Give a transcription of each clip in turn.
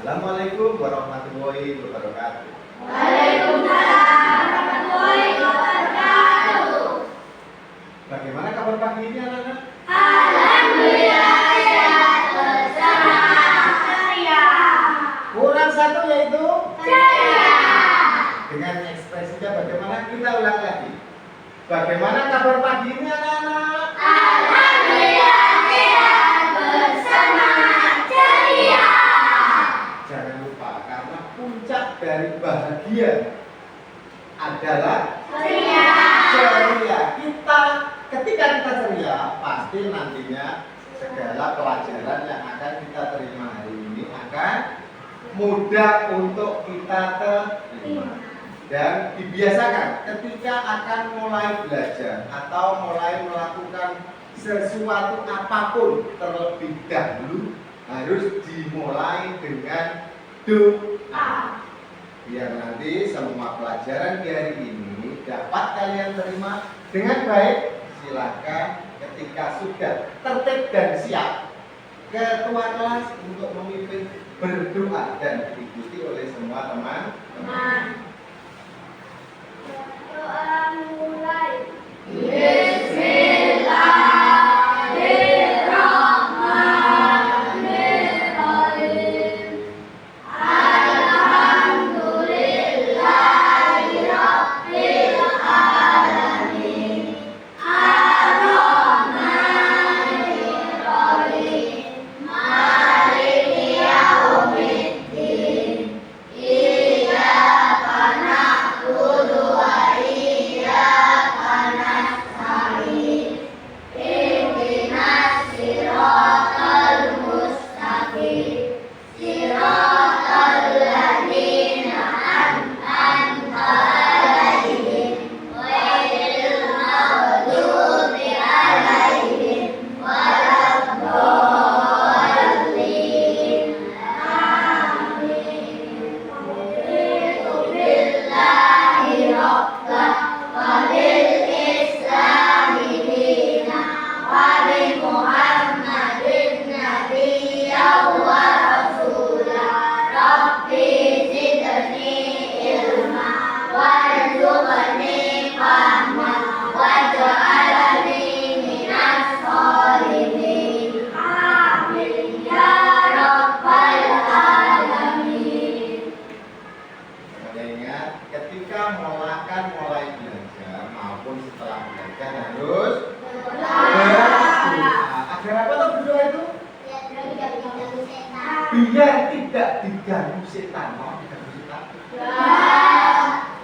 Assalamualaikum warahmatullahi wabarakatuh. Waalaikumsalam warahmatullahi wabarakatuh. Bagaimana kabar pagi ini anak-anak? Alhamdulillah sehat bersemangat ceria. Kurang satu yaitu Ceria. dengan ekspresinya bagaimana, kita ulang lagi. Bagaimana kabar pagi ini anak-anak? Alhamdulillah sehat bersemangat ceria. Jangan lupa, karena puncak dari bahagia adalah Ceria. ceria. Ketika kita ceria, pasti nantinya segala pelajaran yang akan kita terima hari ini akan mudah untuk kita terima. Dan dibiasakan ketika akan mulai belajar atau mulai melakukan sesuatu apapun, terlebih dahulu harus dimulai dengan doa, biar nanti semua pelajaran di hari ini dapat kalian terima dengan baik. Silakan ketika sudah tertib dan siap, ketua kelas untuk memimpin berdoa dan diikuti oleh semua teman-teman. Doa mulai. Bismillahirrahmanirrahim. Alhamdulillahirabbil alamin. Ar-Rahmanir-Rahim. Maliki yaumiddin. Iyyaka na'budu wa iyyaka nasta'in. Ihdinas siratal mustaqim. Siratal ladzina an'amta 'alaihim ghairil maghdubi 'alaihim waladdallin. Amin. Raditu billahi rabban wa bil islami dinan wa bi Muhammadin nabiyyan wa rasulan. Rabbi zidni ilma warzuqni fahman waj'alni minas sholihin. Amin ya rabbal alamin. Semuanya ingat, ketika akan mulai belajar maupun setelah belajar harus berdoa. Agar apa tuh berdoa itu? Biar tidak diganggu setan. Mau diganggu setan?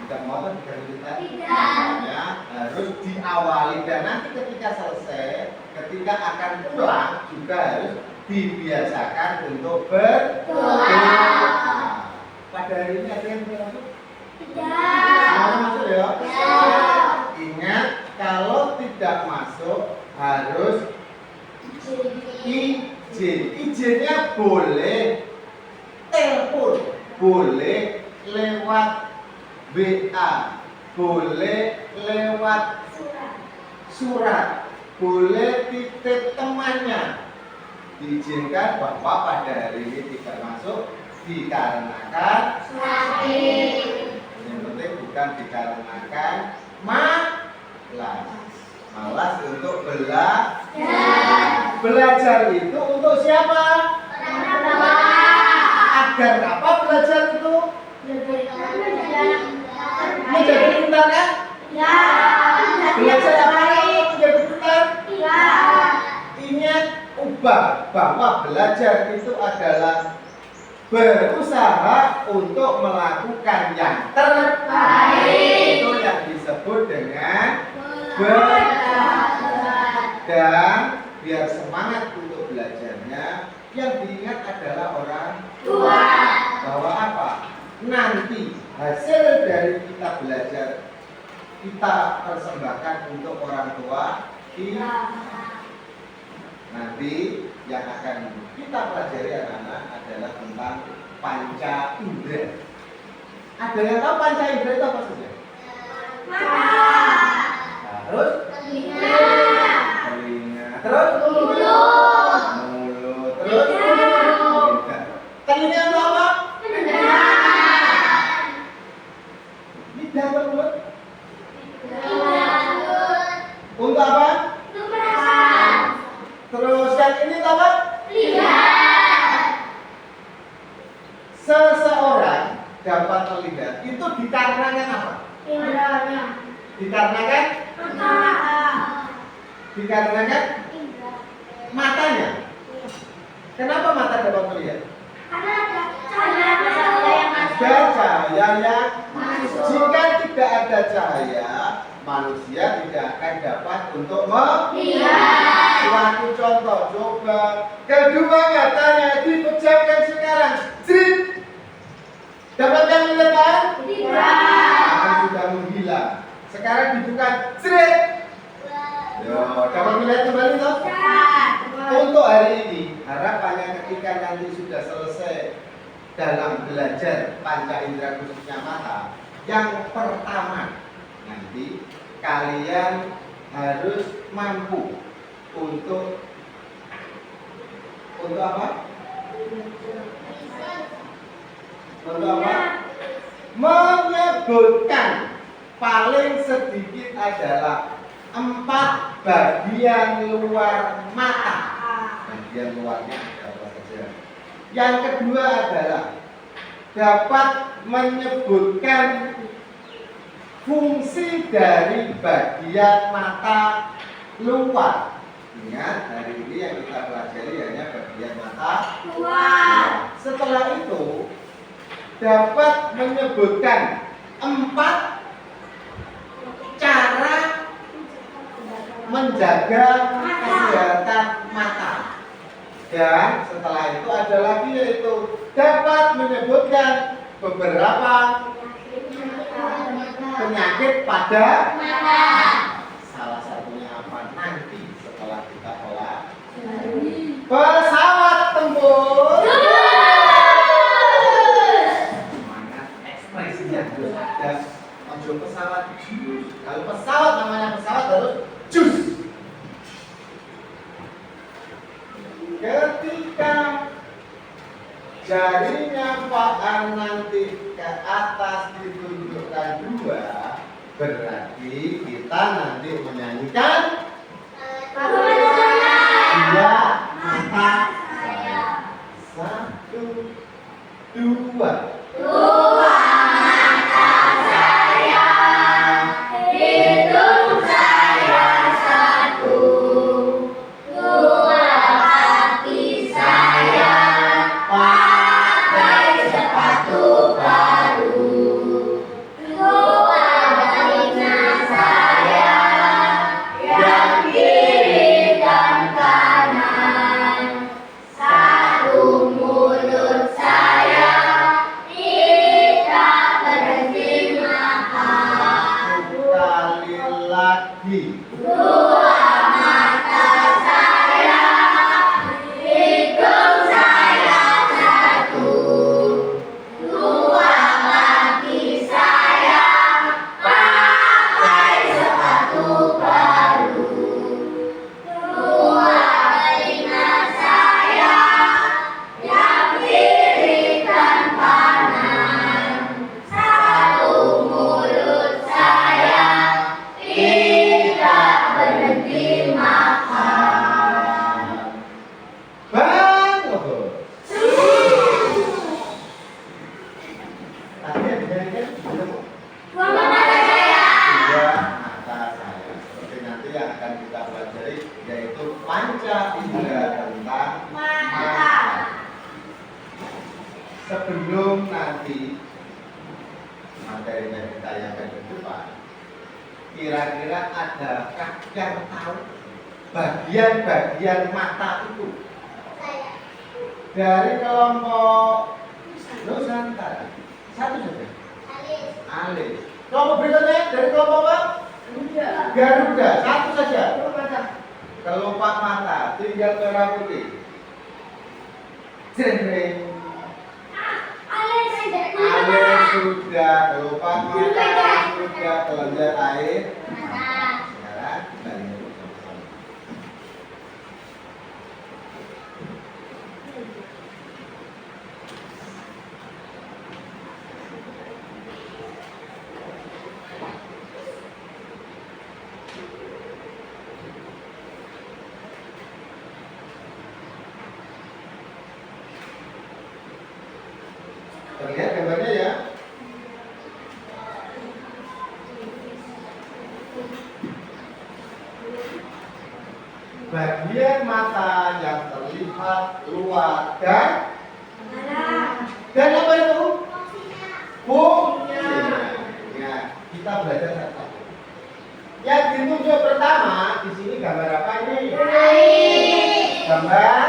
Tidak mau tuh diganggu setan? Makanya harus diawali, dan nanti ketika selesai, ketika akan pulang juga harus dibiasakan untuk berdoa. Pada hari ini ada yang belum masuk? Semuanya masuk ya? Ingat, kalau tidak masuk harus izin. Izinnya boleh telepon, boleh lewat WA, boleh lewat surat, boleh titip temannya. Diizinkan bahwa pada hari ini tidak masuk dikarenakan Sakit. yang penting bukan dikarenakan malas untuk belajar itu untuk siapa? Agar apa belajar itu? Menjadi pintar kan? Belajar apa menjadi pintar? Ingat, bahwa belajar itu adalah berusaha untuk melakukan yang terbaik. Itu yang disebut dengan belajar. Dan biar semangat untuk belajarnya, yang diingat adalah orang tua. Bahwa apa? Nanti hasil dari kita belajar kita persembahkan untuk orang tua kita. Nanti yang akan kita pelajari anak-anak adalah tentang panca indera. Ada yang tahu panca indera itu apa saja? Terus telinga, terus mulut, terus telinga itu apa? Untuk apa? Untuk merasakan. Terus yang ini apa? Lihat. Seseorang dapat melihat itu dikarenakan apa? Indranya. Dikarenakan Mata. dikarenakan Indra. matanya. Kenapa mata dapat melihat? Karena ada cahaya yang masuk. Ada cahaya yang Masuk. jika tidak ada cahaya, manusia tidak akan dapat untuk melihat. Suatu contoh, coba kedua matanya dipejamkan sekarang, jrit. Dapatkan melihat kan? Tidak. Akan sudah menghilang. Sekarang dibuka, jrit. Yo, dapat melihat kembali toh? Untuk hari ini, harapannya ketika nanti sudah selesai dalam belajar panca indera khususnya mata, yang pertama nanti kalian harus mampu untuk apa? Untuk apa? Menyebutkan paling sedikit adalah 4 bagian luar mata. Bagian luarnya ada apa saja. Yang kedua adalah dapat menyebutkan fungsi dari bagian mata luar. Ingat, hari ini yang kita pelajari hanya bagian mata luar. Setelah itu dapat menyebutkan 4 cara menjaga kesehatan mata. Dan setelah itu ada lagi yaitu dapat menyebutkan beberapa penyakit pada Mata. salah satunya apa nanti setelah kita olah. Pesawat tempur. Semangat ekspresinya harus ada. Ojo pesawat jus. Kalau pesawat namanya pesawat harus jus. Ketika jarinya Pak An nanti ke atas ditunjukkan 2, berarti kita nanti menyanyikan dua mata saya. 1, 2. Hidung saya 1, 2 kaki saya pakai sepatu baru, 2 telinga saya yang kiri dan kanan, 1 mulut saya tidak berhenti makan. Sekali lagi. 2 mata saya, hidung saya 1, 2 kaki saya pakai sepatu baru, 2 telinga saya yang kiri dan kanan, 1 mulut saya tidak berhenti makan. Bagus. Tadi yang dinyanyikan Dua mata saya. dua mata saya. Seperti nanti yang akan kita pelajari yaitu panca indera tentang mata. Sebelum nanti materinya kita yang ke depan, kira-kira adakah yang tahu bagian-bagian mata itu dari kelompok Nusantara? Satu saja. Alis. Kelompok berikutnya dari kelompok apa? Garuda. Satu saja. Kelompok mata. Tinggal merah putih. Jreng. Alis sudah. Kelompok mata sudah. Kelenjar air. Sekarang kembali bersama-sama. Lihat gambarnya ya. Bagian mata yang terlihat luar dan apa itu? Fungsinya. Ya, kita belajar satu. Yang ditunjuk pertama di sini gambar apa ini? Gambar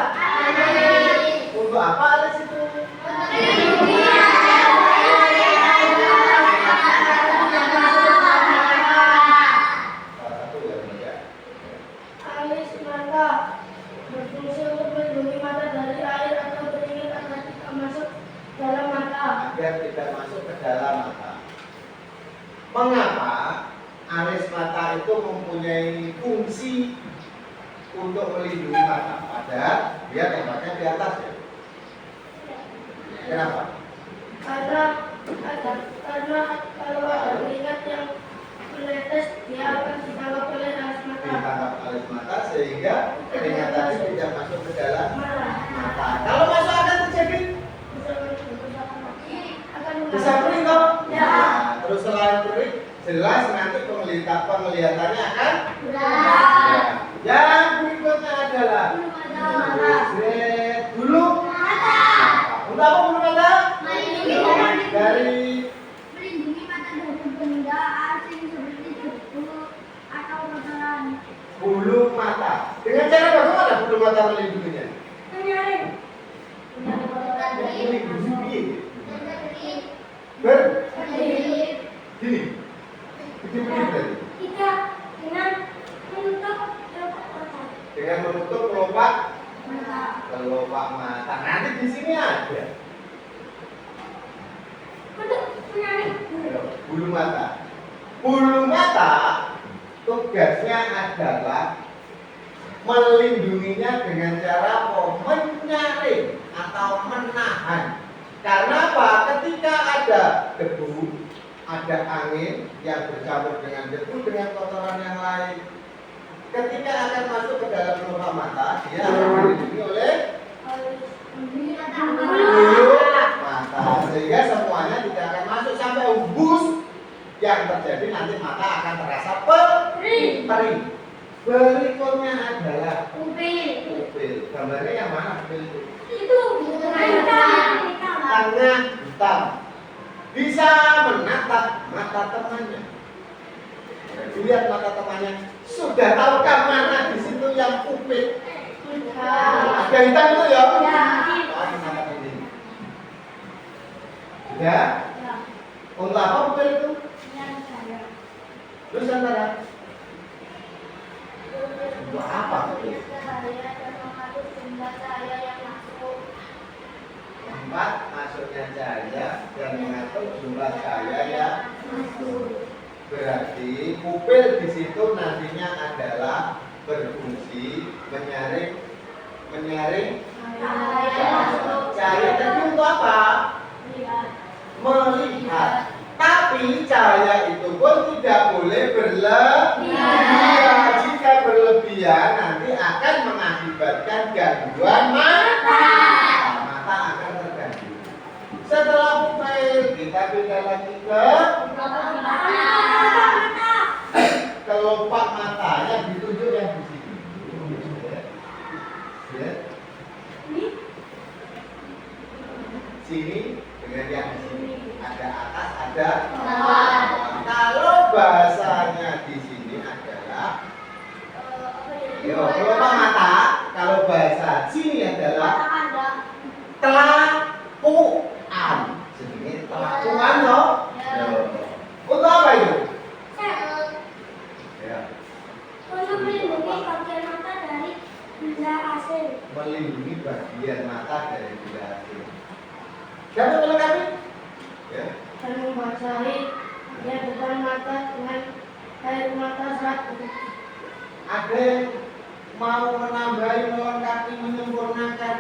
untuk apa alis itu? Salah satu ya, Bunda ya. Alis mata berfungsi untuk melindungi mata dari air atau keringat agar tidak masuk dalam mata. Agar tidak masuk ke dalam mata. Mengapa alis mata itu mempunyai fungsi untuk melindungi mata? Padahal dia tempatnya di atas ya. Kenapa? Karena kalau ada keringat yang menetes, dia akan ditangkap oleh alis mata. Ditangkap alis mata sehingga keringat tadi tidak masuk ke dalam Marah. mata. Kalau masuk akan terjadi Akan bisa perih toh? Ya. Nah, terus selain perih, jelas nanti penglihatannya akan Berat. ya. Yang berikutnya adalah bulu mata. Untuk apa bulu mata? Dari Melindungi mata dari benda asing seperti debu atau kotoran. bulu mata. Dengan cara bagaimana bulu mata melindunginya? menyaring. Melindungi ber gini. Begini berarti. Kita dengan menutup kelopak mata. Dengan menutup kelopak mata. Nanti di sini ada Untuk menyaring. ayo, bulu mata. Bulu mata tugasnya adalah melindunginya dengan cara menyaring atau menahan. Karena apa? Ketika ada debu, ada angin yang bercampur dengan debu dengan kotoran yang lain, ketika akan masuk ke dalam kelopak mata, dia akan dilindungi oleh bulu mata, sehingga semuanya tidak akan masuk sampai embus. Yang terjadi nanti mata akan terasa perih. Berikutnya adalah pupil. Gambarnya yang mana pupil itu? Itu Tengah hitam. Bisa menatap mata temannya. Lihat mata temannya. Sudah tahukah mana di situ yang pupil? Ada hitam itu ya? Oh, menatap ini. Sudah? Untuk apa pupil itu? Nusantara. Untuk apa pupil? Tempat masuknya cahaya dan mengatur jumlah cahaya yang berarti pupil di situ nantinya adalah berfungsi menyaring cahaya tadi untuk apa? Melihat. Tapi cahaya itu pun tidak boleh berlebihan. Jika berlebihan nanti akan mengakibatkan gangguan mata. Mata akan terganggu. Setelah pupil kita pindah lagi ke kelopak mata yang ditunjuk yang di sini. Ya. Sini dengan yang di sini. Ada atas, ada bawah. Kalau bahasanya di sini adalah kelopak mata. Kalau bahasa sini adalah telakuan. Sini telakuan loh. Untuk apa itu? Ya. Untuk melindungi bagian mata dari benda asing. Melindungi bagian mata dari benda asing. Dapat melengkapi? Ya. Dan membasahi bagian depan mata dengan air mata saat Ada yang mau menambahi, melengkapi, menyempurnakan?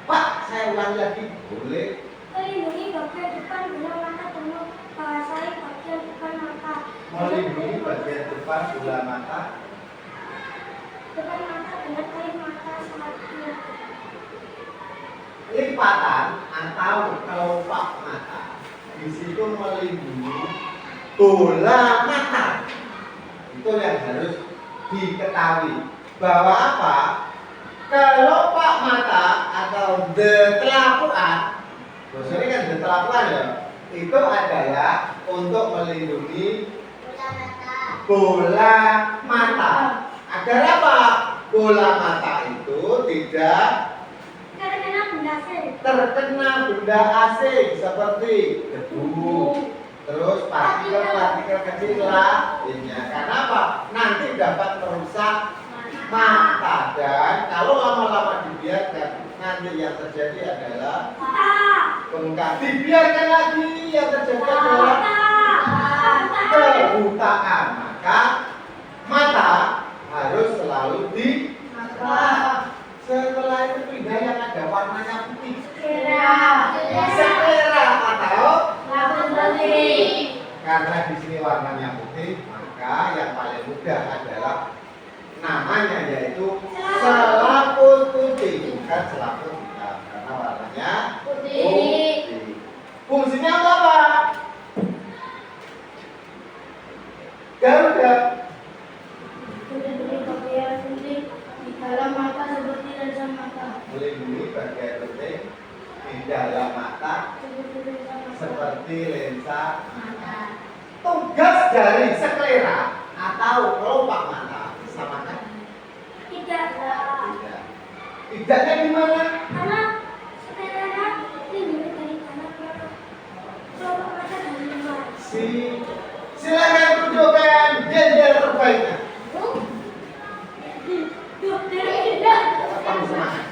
Pak, saya ulang lagi. Boleh. melindungi bagian depan benda mata dan membasahi bagian depan mata. Melindungi bagian depan bola mata. Depan mata dengan air mata saat Lipatan atau kelopak mata di situ melindungi bola mata. Itu yang harus diketahui bahwa apa? Kalau pak mata atau telapuan, ini kan telapuan ya, itu adalah untuk melindungi bola mata. Agar apa? Bola mata itu tidak terkena benda asing seperti debu, terus partikel-partikel kecil lainnya. Karena apa? Nanti dapat merusak mata, dan kalau lama-lama dibiarkan nanti yang terjadi adalah bengkak. Dibiarkan lagi yang terjadi adalah kebutaan. Maka mata harus selalu dibuka. Setelah itu pindah yang ada warnanya putih, sklera atau karena di sini warnanya putih, maka yang paling mudah adalah namanya yaitu selaput putih, bukan selaput hitam karena warnanya putih. Fungsinya apa? Garuda melindungi bagian penting di dalam mata seperti lensa mata. Melindungi bagian penting di dalam mata seperti lensa mata. Tugas dari sklera atau kelopak mata sama kan? Tidak. Tidaknya di mana? Karena sklera lindungi dari kanan ke kelopak mata dari luar. Silakan tunjukkan gender terbaiknya. Apa semangat?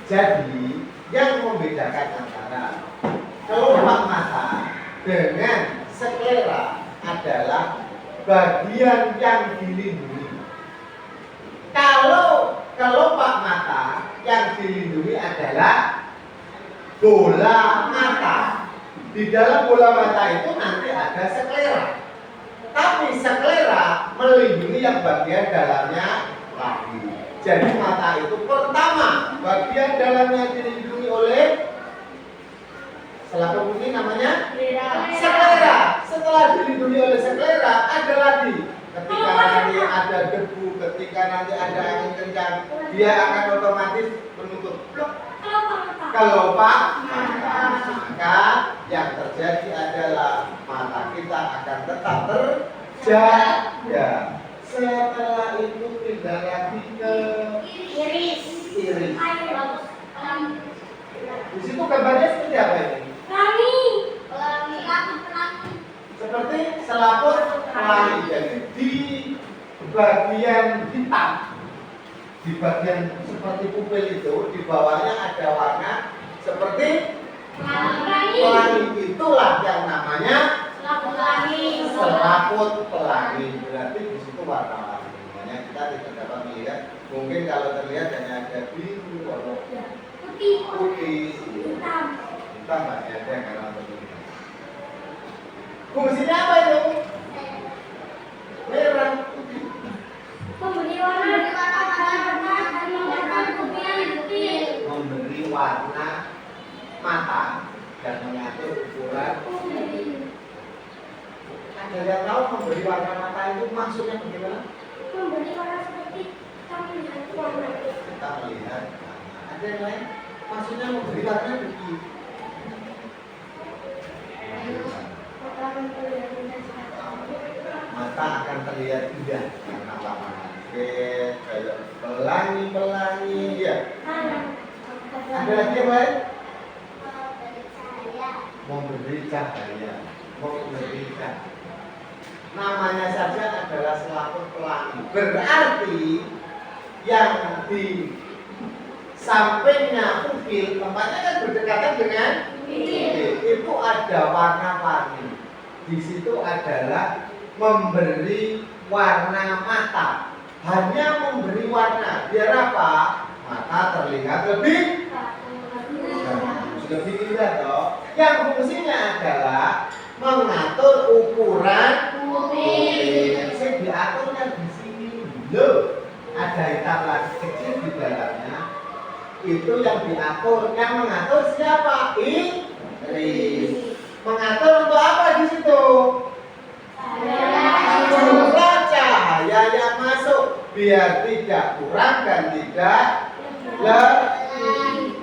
Jadi yang membedakan antara kelopak mata dengan sklera adalah bagian yang dilindungi. Kalau kelopak mata yang dilindungi adalah bola mata. Di dalam bola mata itu nanti ada sklera. Tapi sklera melindungi yang bagian dalamnya lagi. Jadi mata itu pertama bagian dalamnya dilindungi oleh selaput putih namanya sklera. Setelah dilindungi oleh sklera ada lagi. Ketika nanti ada debu, ketika nanti ada angin kencang, dia akan otomatis menutup kelopak mata. Maka yang terjadi adalah mata kita akan tetap terjaga. Setelah itu pindah lagi ke iris. Di situ gambarnya seperti apa ini? Seperti selaput pelangi. Jadi di bagian hitam, di bagian seperti pupil itu, di bawahnya ada warna seperti pelangi. Itulah yang namanya selaput pelangi. Berarti di situ warna-warni. Makanya kita tidak dapat melihat. Mungkin kalau terlihat hanya ada biru atau putih, hitam nggak ada karena begini. Fungsinya apa itu? Merah putih. Memberi warna Memberi warna mata dan mengatur ukuran. Ada yang tahu memberi warna mata itu maksudnya bagaimana? Memberi warna seperti kami melihat warna. Kita melihat. Ada yang lain? Maksudnya memberi warna begini. Mata akan terlihat indah karena warna kayak pelangi ya. Ada lagi yang lain? Memberi cahaya. Namanya saja adalah selaput pelangi. Berarti yang di sampingnya pupil, tempatnya kan berdekatan dengan itu ada warna-warni. Di situ adalah memberi warna mata. Hanya memberi warna. Biar apa? Mata terlihat lebih bagus. lebih indah toh. Yang fungsinya adalah mengatur ukuran pupil. Yang diaturnya di sini loh. Ada hitam lagi kecil di dalamnya. Itu yang diatur. Yang mengatur siapa? Iris. Mengatur untuk apa di situ? Jumlah cahaya yang masuk biar tidak kurang dan tidak lebih.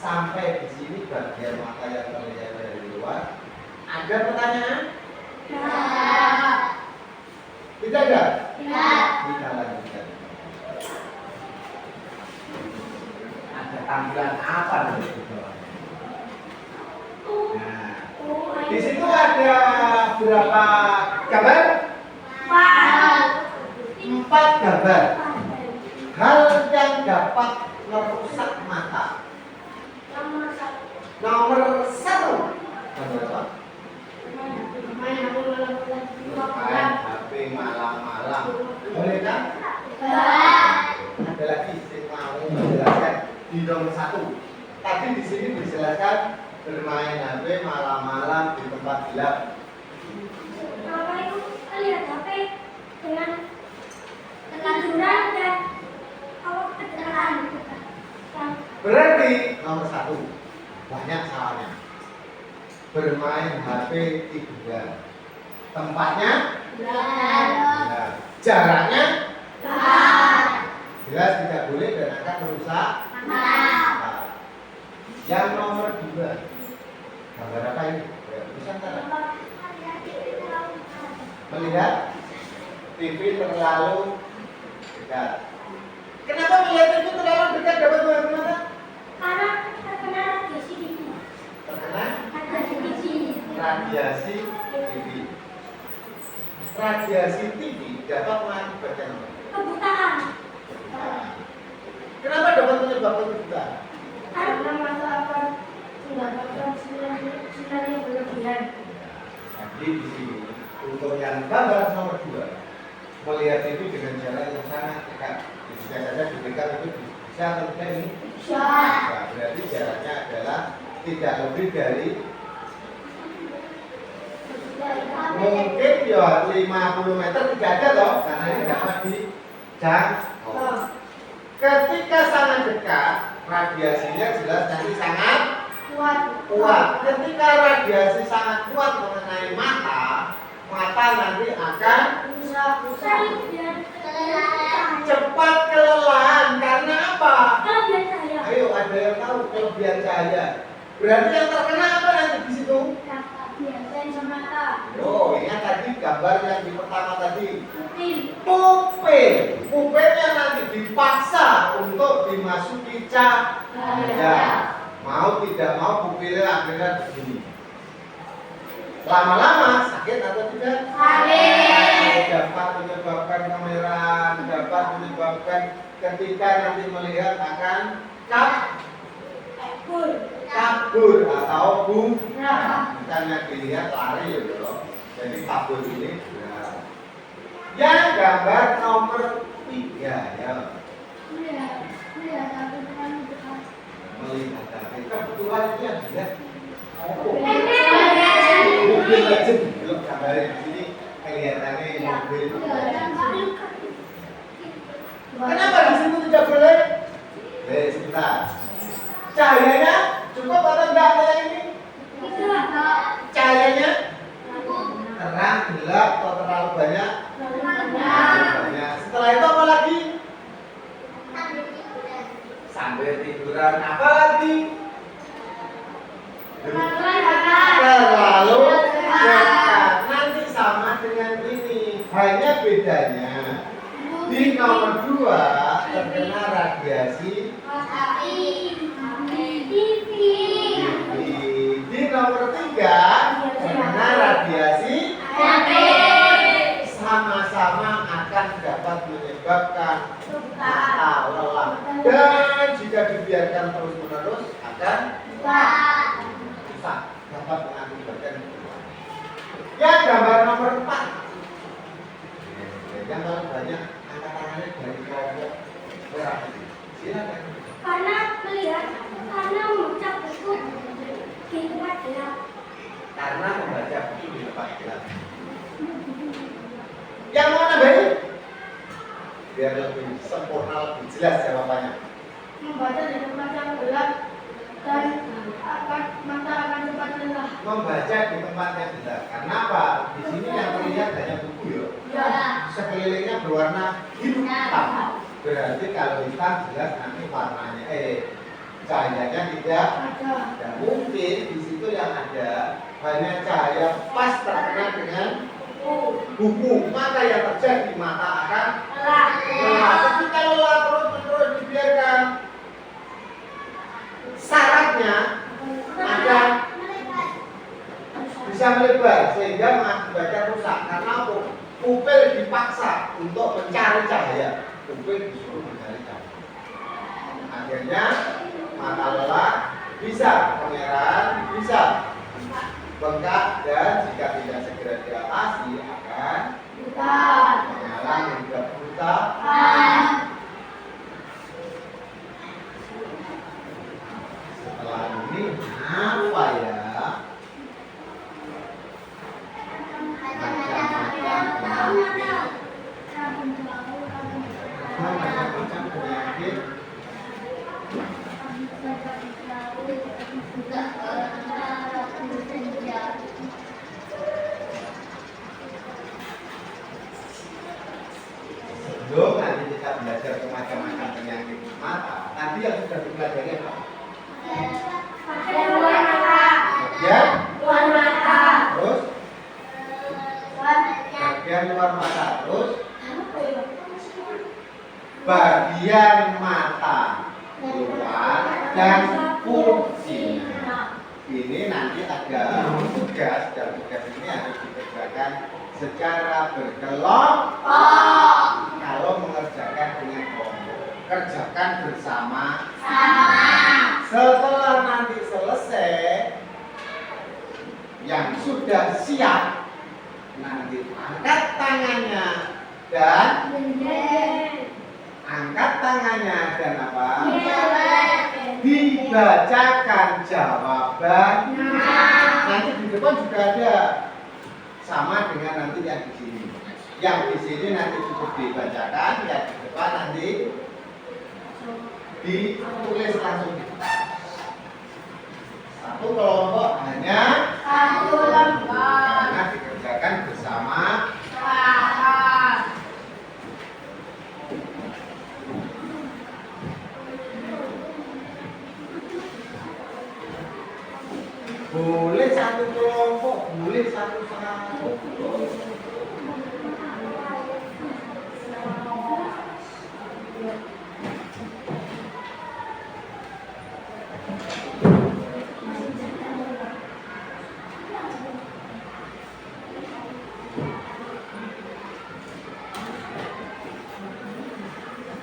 Sampai di sini bagian mata yang terlihat dari luar. Ada pertanyaan? Tidak ada? Kita lanjutkan. Ada tampilan apa nanti di bawah? Nah, di situ ada berapa gambar? 4 gambar. Hal yang dapat merusak mata. Nomor 1. Nomor apa? Main HP malam-malam. Boleh kan? Ada lagi yang mau menjelaskan di nomor 1. Tadi di sini dijelaskan bermain HP malam-malam di tempat gelap. Kalau itu lihat HP dengan kelanjuran dan kalau kedengaran Berarti nomor 1 banyak salahnya. Bermain HP tiduran. Tempatnya? Ya. Jaraknya? Jelas tidak boleh dan akan merusak mata. Yang nomor 2. Gambar apa ini? Nusantara. Melihat TV terlalu dekat. Kenapa melihat TV terlalu dekat dapat gangguan mata? karena terkena radiasi TV. Terkena Radiasi TV. radiasi TV. Radiasi TV dapat mengakibatkan apa? Kebutaan. Kenapa dapat menyebabkan kebutaan? Karena mata akan mendapatkan sinar yang berlebihan. Jadi di sini untuk yang gambar nomor 2 melihat TV dengan jarak yang sangat dekat. Bisa saja diberikan itu bisa atau tidak ini? Bisa. Nah, berarti jaraknya adalah tidak lebih dari mungkin ya 50 meter tidak ada toh karena ini dapat dijangkau. Ketika sangat dekat radiasinya jelas nanti sangat kuat. Ketika radiasi sangat kuat mengenai mata nanti akan cepat kelelahan. Karena apa? Kelebihan cahaya. Ayo ada yang tahu kelebihan cahaya. Berarti yang terkena apa nanti di situ? Sensor mata. Oh, ingat tadi gambar yang di pertama tadi. Pupil. Pupilnya nanti dipaksa untuk dimasuki cahaya. Mau tidak mau pupilnya akhirnya begini. Lama-lama sakit atau tidak? Sakit. Dapat menyebabkan kemerahan, dapat menyebabkan ketika nanti melihat akan kabur atau bukannya dilihat lari loh. Jadi kabur ini. Nah. Yang gambar nomor 3 ya. Melihat tapi kebetulan itu yang dilihat mobil legend belum gambarnya di sini kelihatannya mobil. Kenapa di sini tidak boleh? Sebentar. Cahayanya cukup atau enggak kayak ini? Cahayanya terang, gelap, atau terlalu banyak? Banyak. Setelah itu apa lagi? Sambil tiduran. Apa lagi? Terlalu dekat. Nanti sama dengan ini. Hanya bedanya di nomor 2 terkena radiasi TV. di nomor 3 terkena radiasi sama-sama akan dapat menyebabkan mata lelah dan jika dibiarkan terus-menerus akan rusak, dapat mengakibatkan kebutaan. Yang gambar nomor 4 yang paling banyak angkat tangannya dari kelompok berapa? Silakan. Karena melihat, karena mengucap betul biar lebih sempurna, lebih jelas jawabannya. Membaca di tempat yang gelap dan mata akan cepat lelah. Membaca di tempat yang gelap. Karena apa? Di sini yang terlihat hanya buku ya. Ya. Sekelilingnya berwarna hitam. Berarti kalau hitam jelas nanti warnanya cahayanya tidak Ada. dan mungkin di situ yang ada hanya cahaya pas terkena dengan buku, maka yang terjadi mata akan Lelah. lelah. Ketika lelah terus dibiarkan, syaratnya ada bisa melebar sehingga mengakibatkan rusak karena pupil dipaksa untuk mencari cahaya. Pupil disuruh mencari cahaya. Akhirnya mata lelah, bisa kemerahan, bisa bengkak, dan jika tidak segera diatasi akan Buta. mengalami hingga buta. Setelah ini apa ya? Macam-macam penyakit. Sebelum nanti kita belajar ke macam-macam penyakit mata, tadi yang sudah dipelajari apa? Luar mata. Ya, Luar mata. terus bagian luar mata, terus bagian mata luar dan fungsinya. Ini nanti ada tugas, dan tugas ini harus dikerjakan secara berkelompok. Kalau mengerjakan dengan kelompok, kerjakan bersama. Setelah nanti selesai, yang sudah siap nanti angkat tangannya dan apa? Dibacakan jawaban. Nanti di depan juga ada, sama dengan nanti yang di sini. Yang di sini nanti cukup dibacakan, yang di depan nanti ditulis langsung. Satu kelompok hanya Satu lembar. karena dikerjakan bersama. Boleh satu kelompok, boleh satu-satu.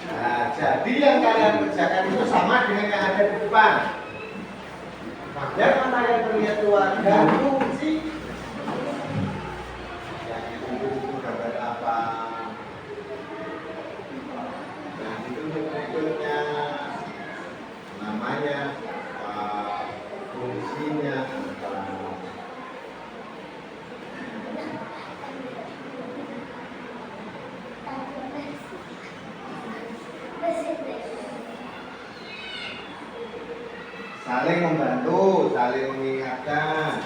Nah, jadi yang kalian kerjakan itu sama dengan yang ada di depan. Bagian mana yang terlihat luar dan fungsi. Yang itu gambar apa? Yang itu berikutnya namanya fungsinya apa? Saling membantu, saling mengingatkan.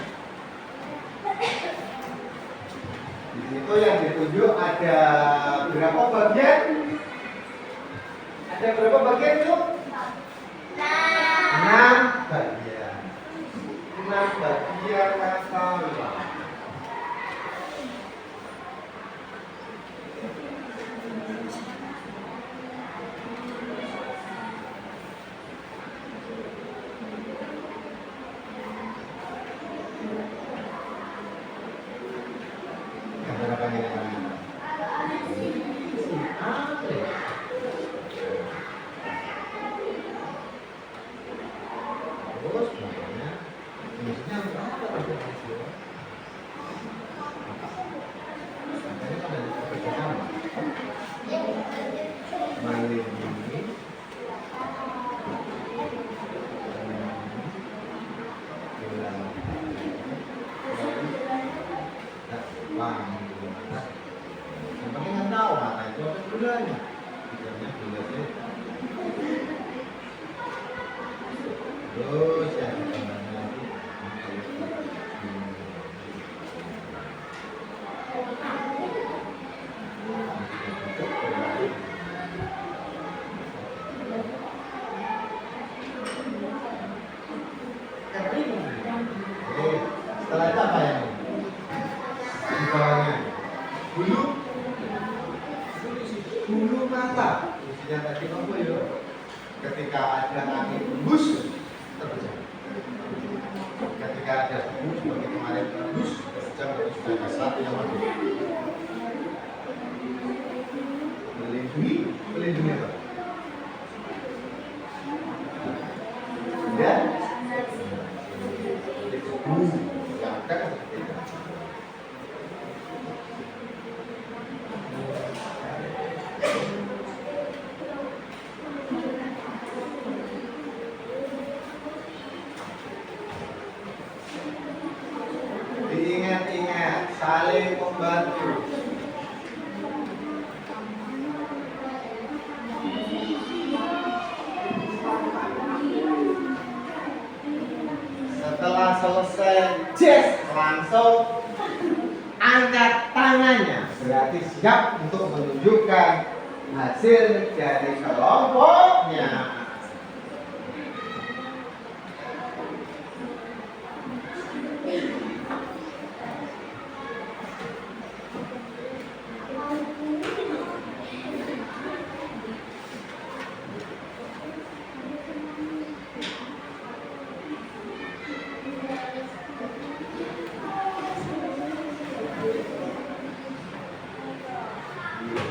Di situ yang ditunjuk ada berapa bagian? Ada berapa bagian itu? 6 bagian. 6 bagian kata. Yang penting kan tahu mata itu apa gunanya. banyak tugasnya. Terus yang tambahan lagi. Kering. Setelah itu apa yang di bawahnya? Bulu mata. Fungsinya tadi apa ya? Ketika ada angin hembus terpecah. Ketika ada debu seperti kemarin hembus terpecah, berarti sudah ada satu yang mati. Melindungi apa? Dan debu yang ada kan seperti itu. Diingat-ingat, saling membantu. Setelah selesai jazz, langsung angkat tangannya. Berarti siap untuk menunjukkan hasil dari kelompoknya.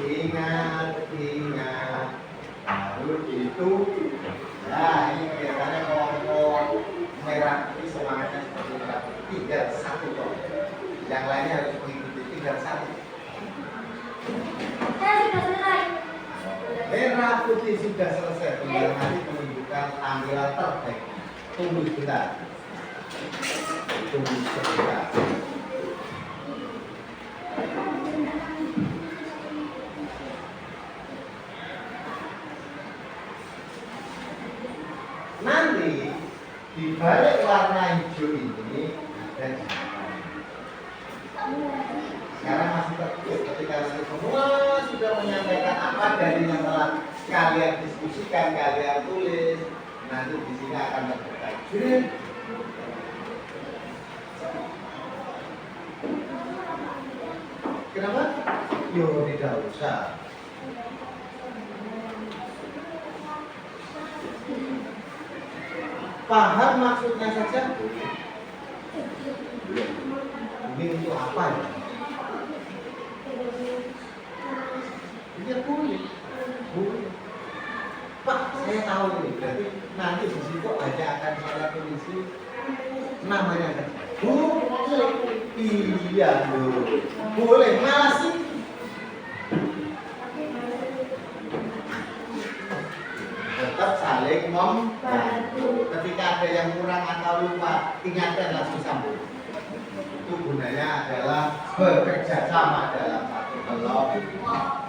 Ingat, baru itu. Nah, ini kelihatannya kelompok merah ini semangatnya seperti merah putih. Tinggal satu kok. Yang lainnya harus mengikuti, tinggal satu. Saya sudah selesai. Merah putih sudah selesai. Tinggal nanti menunjukkan tampilan terbaik. Tunggu sebentar. Tunggu sebentar. Nanti di balik warna hijau ini ada jawaban. Sekarang masih tertutup. Ketika nanti semua sudah menyampaikan apa dari yang telah kalian diskusikan, kalian tulis, nanti di sini akan terbuka. Kenapa? Yo, tidak usah. Paham maksudnya saja. Ini untuk apa ya? Ya boleh. Pak, saya tahu ini. Berarti nanti di situ hanya akan saya tulis namanya saja. Iya loh. Boleh, malah sih. Tetap saling membantu. Ketika ada yang kurang atau lupa, ingatkan langsung sambung. Itu gunanya adalah bekerja sama dalam satu kelompok.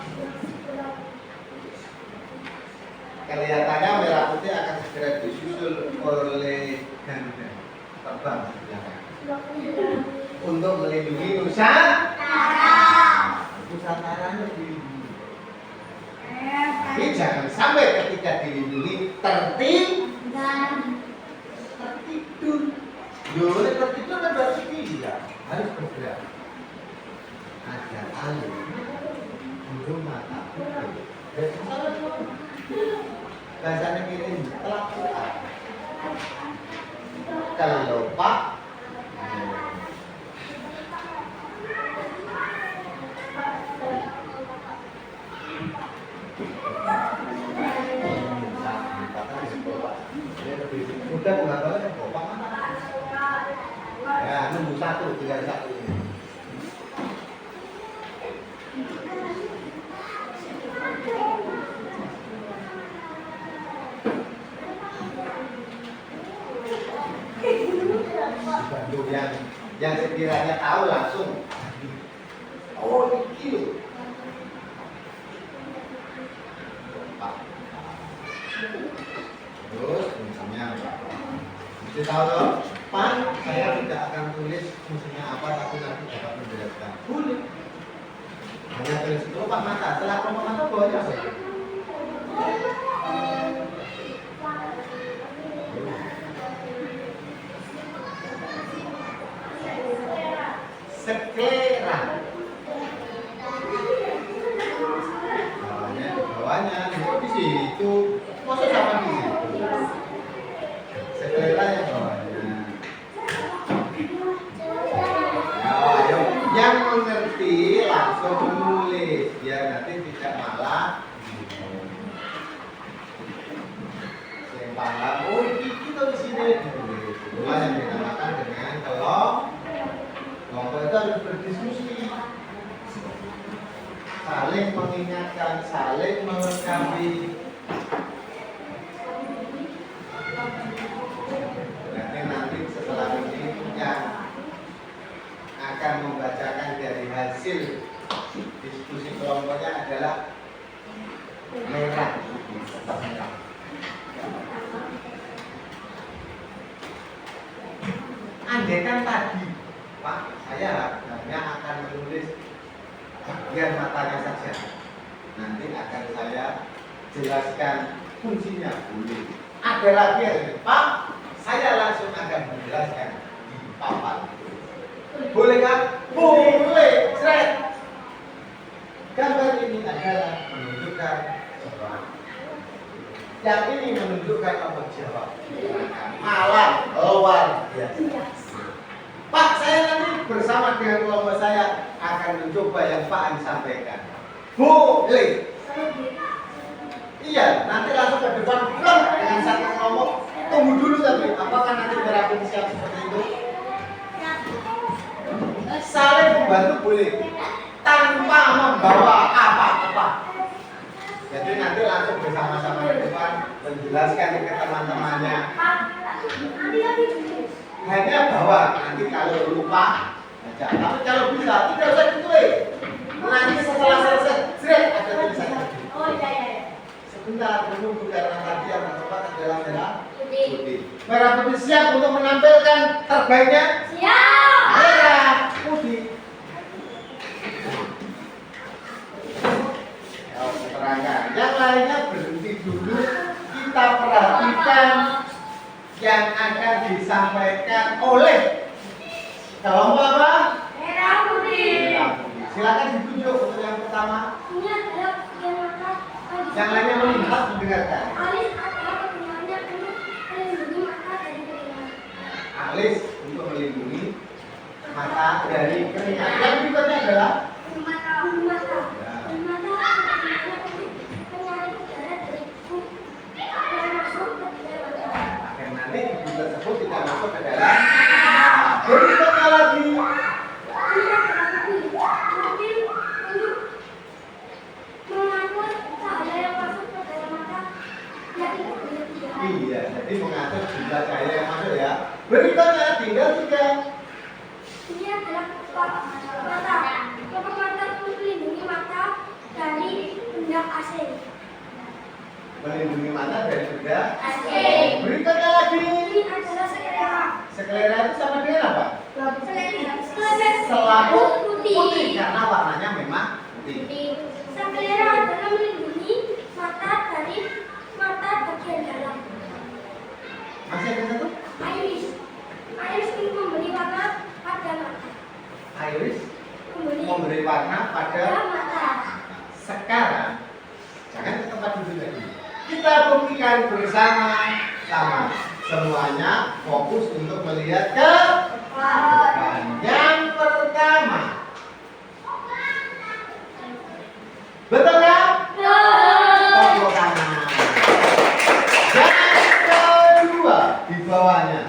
Kelihatannya merah putih akan segera disusul oleh Garuda terbang di belakang untuk melindungi Nusantara. Nusantaranya dilindungi. Tapi jangan sampai ketika dilindungi tertidur. Loh, tertidur kan berarti tidak harus bergerak. Ada alur, bulu mata, dan bahasanya gini, kelakuan. Kalau Pak udah bukan banget Bapak mana? Ya, nunggu satu, tinggal satu ini. Dibantu yang sekiranya tahu langsung. Oh, ini Kalau Pak, saya tidak akan tulis fungsinya apa, tapi nanti dapat menjelaskan. Boleh. Hanya tulis kelopak mata. Setelah kelopak mata bawahnya apa? Sklera. Bawahnya di situ. Masa sama di situ? Sklera yang bawahnya. Ayo, yang mengerti langsung menulis biar nanti tidak malah yang paham. Oh, ini kita di sini. Itulah yang dinamakan dengan kelompok itu harus berdiskusi, saling mengingatkan, saling melengkapi. Nanti setelah ini yang akan membacakan dari hasil diskusi kelompoknya adalah merah. Andaikan tadi Pak, saya hanya akan menulis bagian matanya saja. Nanti akan saya jelaskan fungsinya. Boleh. Ada lagi yang ini, Pak, saya langsung akan menjelaskan di papan. Boleh kan? Boleh. Seret. Gambar ini adalah menunjukkan jawab. Yang ini menunjukkan apa jawab. Malah luar biasa. Pak, saya nanti bersama dengan kelompok saya akan mencoba yang Pak An sampaikan. Boleh. Iya, nanti langsung ke depan pulang dengan satu kelompok. Tunggu dulu tapi, apakah nanti berapa siap seperti itu? Saling membantu boleh, tanpa membawa apa-apa. Jadi nanti langsung bersama-sama ke depan menjelaskan ke teman-temannya. Hanya bawa, nanti kalau lupa baca. Tapi kalau bisa, tidak usah ditulis. Nanti setelah selesai, ada tulisannya. Oh iya. Sebentar, menunggu karena tadi yang tempat adalah merah putih. Merah putih siap untuk menampilkan terbaiknya? Siap. Merah putih. Terangkan. Yang lainnya berhenti dulu. Kita perhatikan yang akan disampaikan oleh kelompok apa? Merah putih. Merah putih. Silakan ditunjuk untuk yang pertama. Ini adalah yang mata. Yang lainnya melihat mendengarkan. Alis adalah kegunaannya untuk melindungi mata dari keringat. Alis untuk melindungi mata dari keringat. Yang berikutnya adalah Mata. Penyaring udara dari kulit yang masuk ke dalam mata. agar nanti buku tersebut tidak masuk ke dalam. Berikutnya lagi. Ini adalah pupil untuk mengatur cahaya yang masuk ke dalam mata yang tidak berlebihan. Iya, jadi mengatur jumlah cahaya yang masuk ya. Berikutnya tinggal 3. Ini adalah kelopak mata. Kelopak mata untuk melindungi mata dari benda asing. Melindungi mata dari benda Asing. Berikutnya lagi. Ini adalah sklera. Sklera itu sama dengan apa? Selaku Putih karena warnanya memang putih. Sklera adalah melindungi mata dari mata bagian dalam. Masih ada satu? Iris. Iris ini memberi warna pada mata. Iris memberi warna pada mata. sekarang. Jangan ke tempat duduk lagi. Kita buktikan bersama-sama. Semuanya fokus untuk melihat ke depan. Yang pertama. Betul kan? Tepuk tangan. Yang kedua di bawahnya.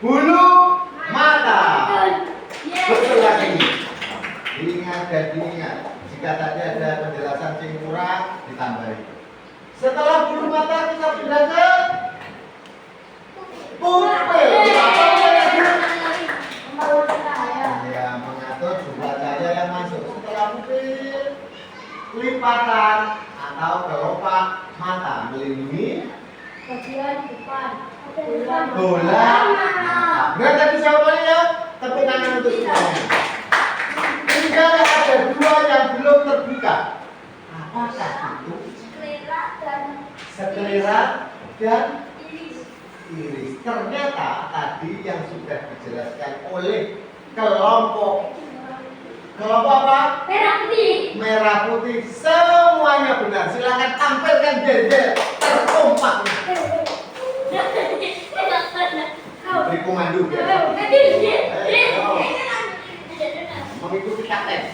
Bulu mata. Betul lagi. Diingat dan diingat. Jika tadi ada penjelasan yang kurang, ditambahi. Setelah bulu mata kita pindah ke pupil. Ya, mengatur jumlah cahaya yang masuk. Setelah pupil, lipatan atau kelopak mata melindungi Bagian depan. Bola. Benar tadi jawabannya ya? Tepuk tangan untuk semuanya. Tinggal ada dua yang belum terbuka. Apakah itu? Sklera dan iris. Ternyata tadi yang sudah dijelaskan oleh kelompok apa? Merah putih. Semuanya benar. Silakan tampilkan jel-jel terkompaknya. Beri komando ya. Mengikuti kapten.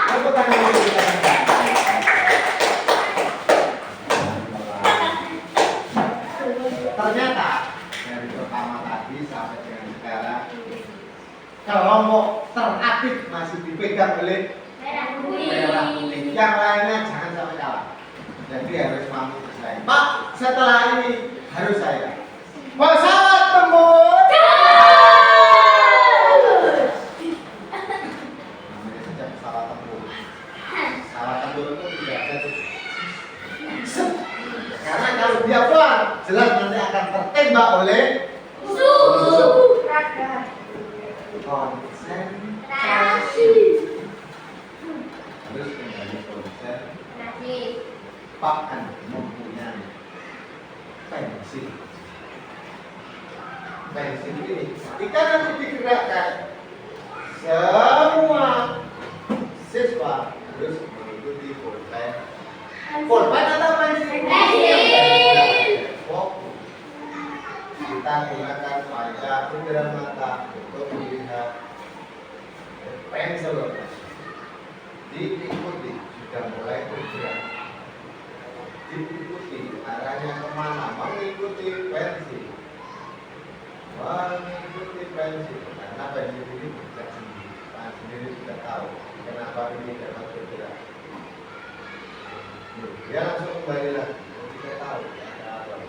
Tepuk tangan untuk kita semua. Ternyata dari pertama tadi sampai dengan sekarang kelompok teraktif masih dipegang oleh merah putih. Yang lainnya jangan sampai kalah. Jadi harus mampu bersaing. Pak, setelah ini harus saya. Pesawat tempur. Namanya saja pesawat tempur. Pesawat tempur itu tidak ada. Karena kalau dia pelan, jelas nanti akan tertembak oleh musuh. Konsentrasi. Terus kembali konsentrasi. Pak kan mempunyai pensil. Pensil ini ketika nanti digerakkan, semua siswa harus mengikuti pulpen. Pulpen atau pensil? Fokus. Kita gunakan panca indera mata untuk melihat pensil. Diikuti sudah mulai bergerak. Diikuti arahnya kemana? Mengikuti pensil. Mengikuti pensil. Karena pensil ini bergerak sendiri. Nah, sendiri sudah tahu kenapa ini dapat bergerak. Dia langsung kembali lagi. Kita tahu ada apa.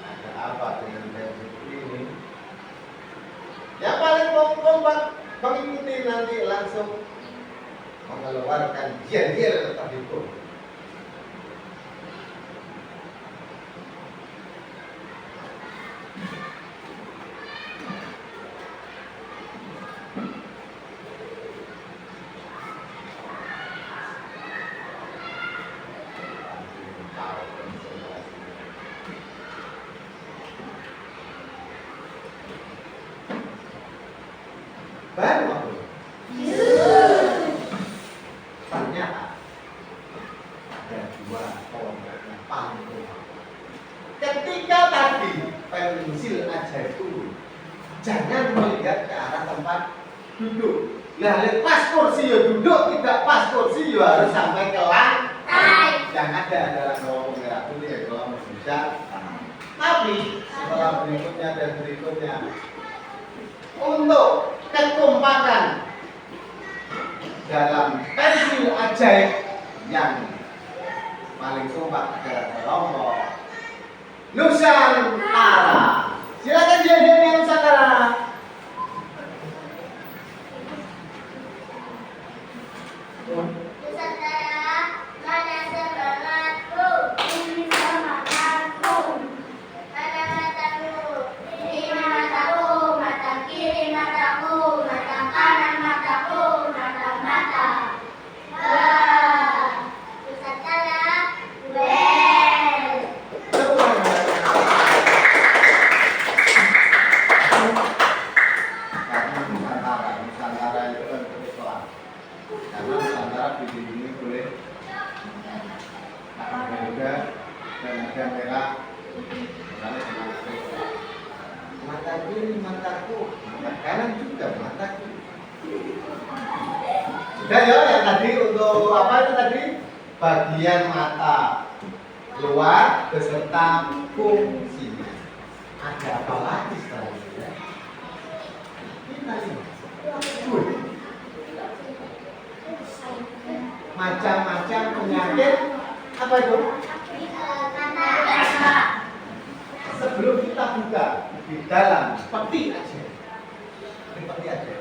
Ada apa dengan pensil ini? Yang paling kompak mengikuti nanti langsung mengeluarkan jel-jel terhitung. Baru aku. Ternyata ada dua kelompok yang paling lemah. Ketika tadi pensil aja itu jangan melihat ke arah tempat duduk. Nah, pas kursi ya duduk, tidak pas kursi ya harus sampai ke lantai. Yang ada adalah kelompok merah putih ya kelompok bisa. Tapi setelah berikutnya dan berikutnya untuk kekompakan dalam pensil ajaib yang paling kompak adalah kelompok Nusantara. Silakan jadi Nusantara. Nusantara, mana semangatku? Ini semangatku. Mana matamu? Ini mataku, mata kiri mataku, mata kanan mataku, mata. Nusantara, well. Karena Nusantara itu kan Islam. Karena Nusantara dilindungi oleh Garuda dan ada merah. Makanya semangat itu. Mata kiri mataku, mata kanan juga mataku. Sudah ya yang tadi untuk apa itu tadi? Bagian mata luar beserta fungsinya. Ada apa lagi setelah itu ya? Kita lihat. Macam-macam penyakit apa itu? sebelum kita buka di dalam peti aja. Di peti aja.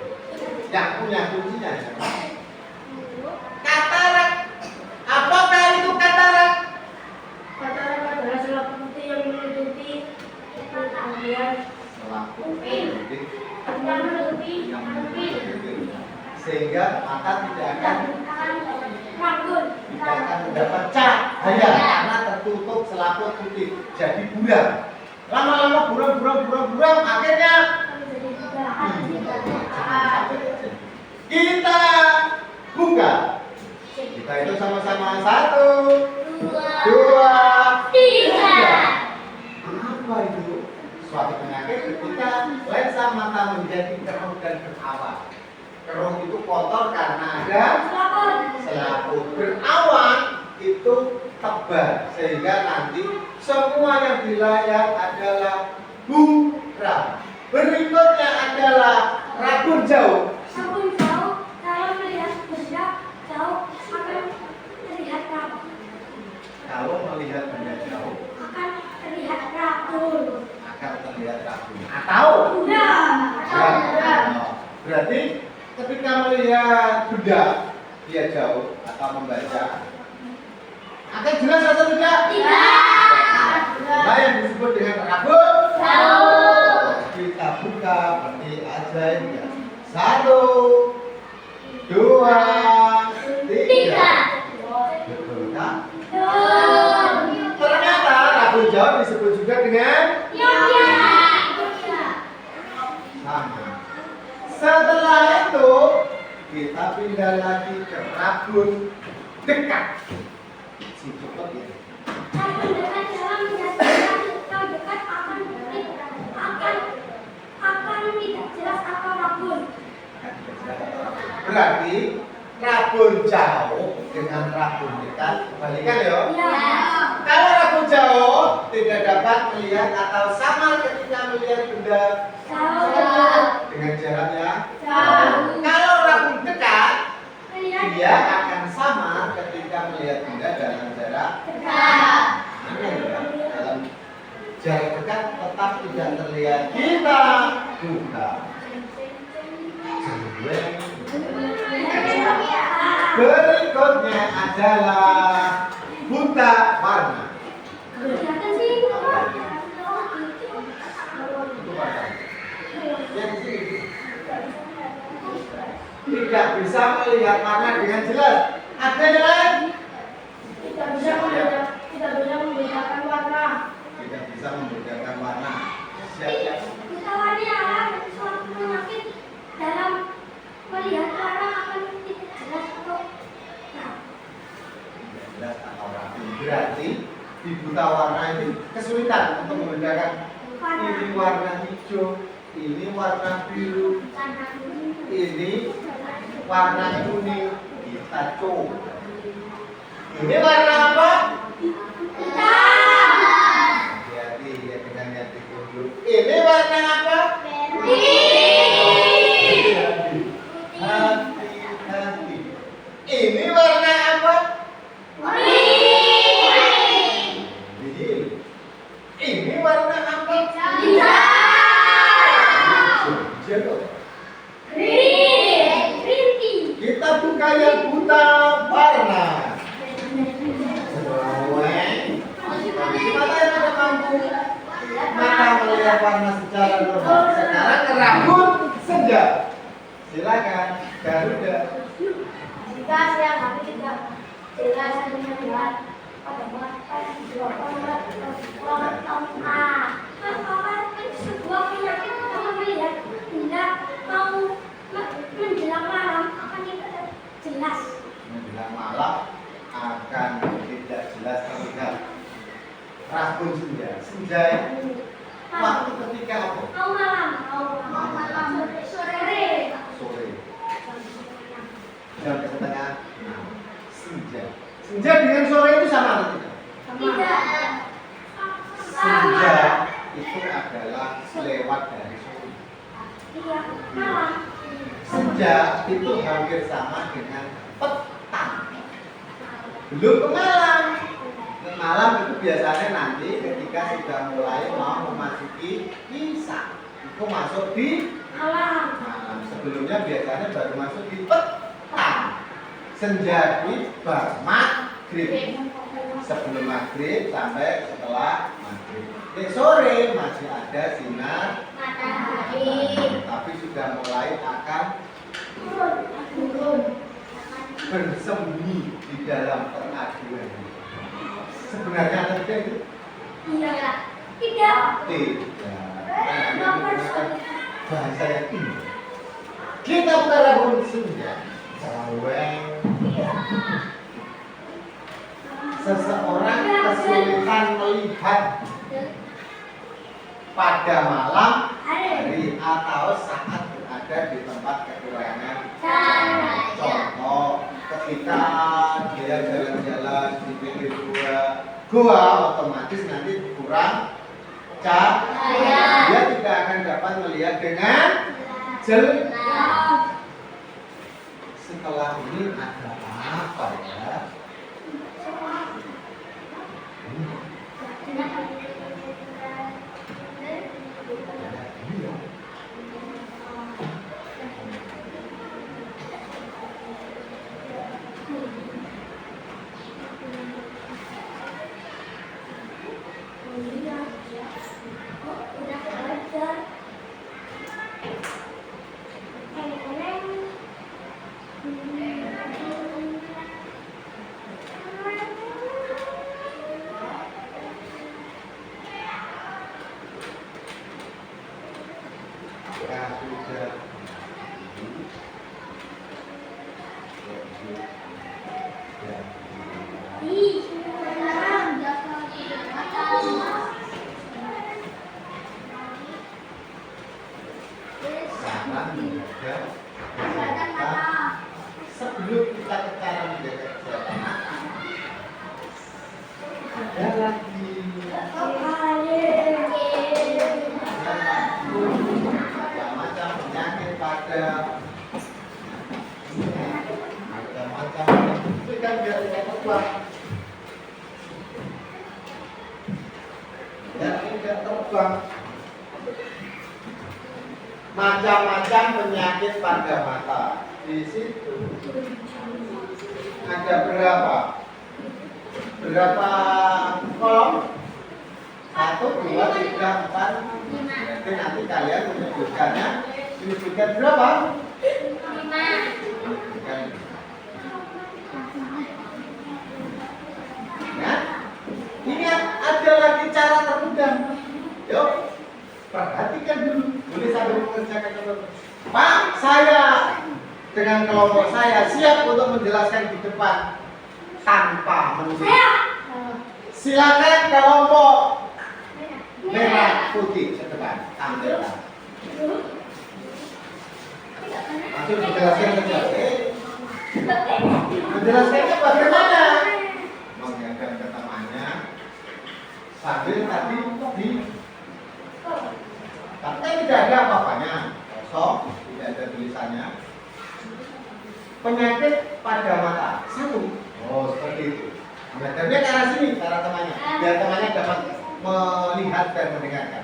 Yang punya kuncinya. Katarak. Apakah itu katarak? Katarak adalah selaput putih yang menutupi kemudian Selaput yang menutupi sehingga mata tidak akan rambut. mendapat cahaya karena tertutup selaput putih, jadi buram. Lama-lama buram, akhirnya kita buka. Kita itu sama-sama 1, 2, 3. Apa itu? Suatu penyakit ketika lensa mata menjadi keruh dan berawan. Keruh itu kotor karena ada selaput. Berawan itu tebal sehingga nanti semua yang di layar adalah buram. Berikutnya adalah rabun jauh. Sabun jauh, kalau melihat benda jauh akan terlihat rabun. Kalau melihat benda jauh Akan terlihat rabun. akan terlihat rabun. Atau Buram. berarti ketika melihat benda dia jauh atau membaca akan jelas atau tidak? Tidak. Nah, yang disebut dengan rabun Jauh. kita buka peti ajaib ya. 1, 2, 3. Betul kan? Ternyata rabun jauh disebut juga dengan sama. Setelah itu kita pindah lagi ke rabun dekat. Si cepet ya. Rabun dekat dalam menjadi dekat akan tidak jelas atau rabun. Berarti rabun jauh dengan rabun dekat kebalikan ya. Ya. Kalau rabun jauh tidak dapat melihat atau sama ketika melihat benda Jauh. dengan jaraknya. Jauh. Kalau rabun dekat Melihat dia akan sama ketika melihat benda dalam jarak dekat. dalam jarak dekat tetap tidak terlihat. Kita buka. Berikutnya adalah buta warna. Kelihatan sih. Itu warna. Yang sini. Tidak bisa melihat warna dengan jelas. Ada yang lain? Tidak bisa membedakan warna. Tidak bisa membedakan warna. Siap-siap. Buta warna adalah suatu penyakit dalam melihat warna akan tidak jelas atau Jelas atau rapi. Berarti di buta warna ini kesulitan untuk membedakan ini warna hijau, ini warna biru, ini warna kuning. Kita coba. Ini warna apa? Hati-hati ya dengan yang dikunjung. Ini warna apa? Hati-hati. Ini warna apa? Ini warna apa? Hijau. Kita buka yang buta warna. Kondisi mata yang tidak mampu mata melihat warna secara normal. Sekarang ke rambut senja. Silakan Garuda. jika siang hari tidak jelas melihat pada mata dua sebuah penyakit kalau melihat benda mau menjelang malam akan tidak jelas. Menjelang malam akan tidak jelas terlihat. Rabun senja waktu ketika apa? Mau malam sore. Sore. Jam setengah 6. Senja. Senja dengan sore itu sama atau tidak? Tidak. Senja itu adalah lewat dari sore. Iya, malam. Senja itu hampir sama dengan petang. Belum ke malam. malam itu biasanya nanti ketika sudah mulai mau memasuki isya, itu masuk di malam. malam. Sebelumnya biasanya baru masuk di petang. Senja di maghrib. Sebelum maghrib sampai setelah maghrib. Sore masih ada sinar Matahari. tapi sudah mulai akan Turun. bersembunyi di dalam peraduan. Sebenarnya ada itu Iya. Tidak. tidak. Hanya menggunakan bahasa yang indah. Kita bukan lagu senja. Caweng. Seseorang kesulitan melihat pada malam hari atau saat berada di tempat kekurangan Cahaya. contoh ketika dia jalan-jalan di pinggir gua otomatis nanti kurang cahaya, dia tidak akan dapat melihat dengan jelas. Setelah ini ada apa ya? Udah belajar. Ya sudah. Ih, sekarang Saran menjaga kesehatan. Sebelum kita ke cara menjaga kesehatan, ada lagi macam-macam penyakit pada macam-macam itu kan biar tidak terbang, biar tidak terbang. Macam-macam penyakit pada mata. Di situ ada berapa? Berapa kolom? 1, 2, 3, 4. Berarti nanti kalian menyebutkannya. Menyebutkan berapa? 5. Menyebutkan. Ya. Ingat ada lagi cara termudah. Yuk. Perhatikan dulu, boleh sambil mengerjakan teman. Pak, saya dengan kelompok saya siap untuk menjelaskan di depan tanpa menulis. Silakan kelompok merah putih ke depan, tampilkan. Langsung dijelaskan saja. Menjelaskannya bagaimana? Mengingatkan ke temannya sambil tadi di tapi tidak ada apa-apanya, kosong, tidak ada tulisannya. Penyakit pada mata, 1. Oh, seperti itu. Menghadapnya ke arah sini, ke arah temannya, biar temannya dapat melihat dan mendengarkan.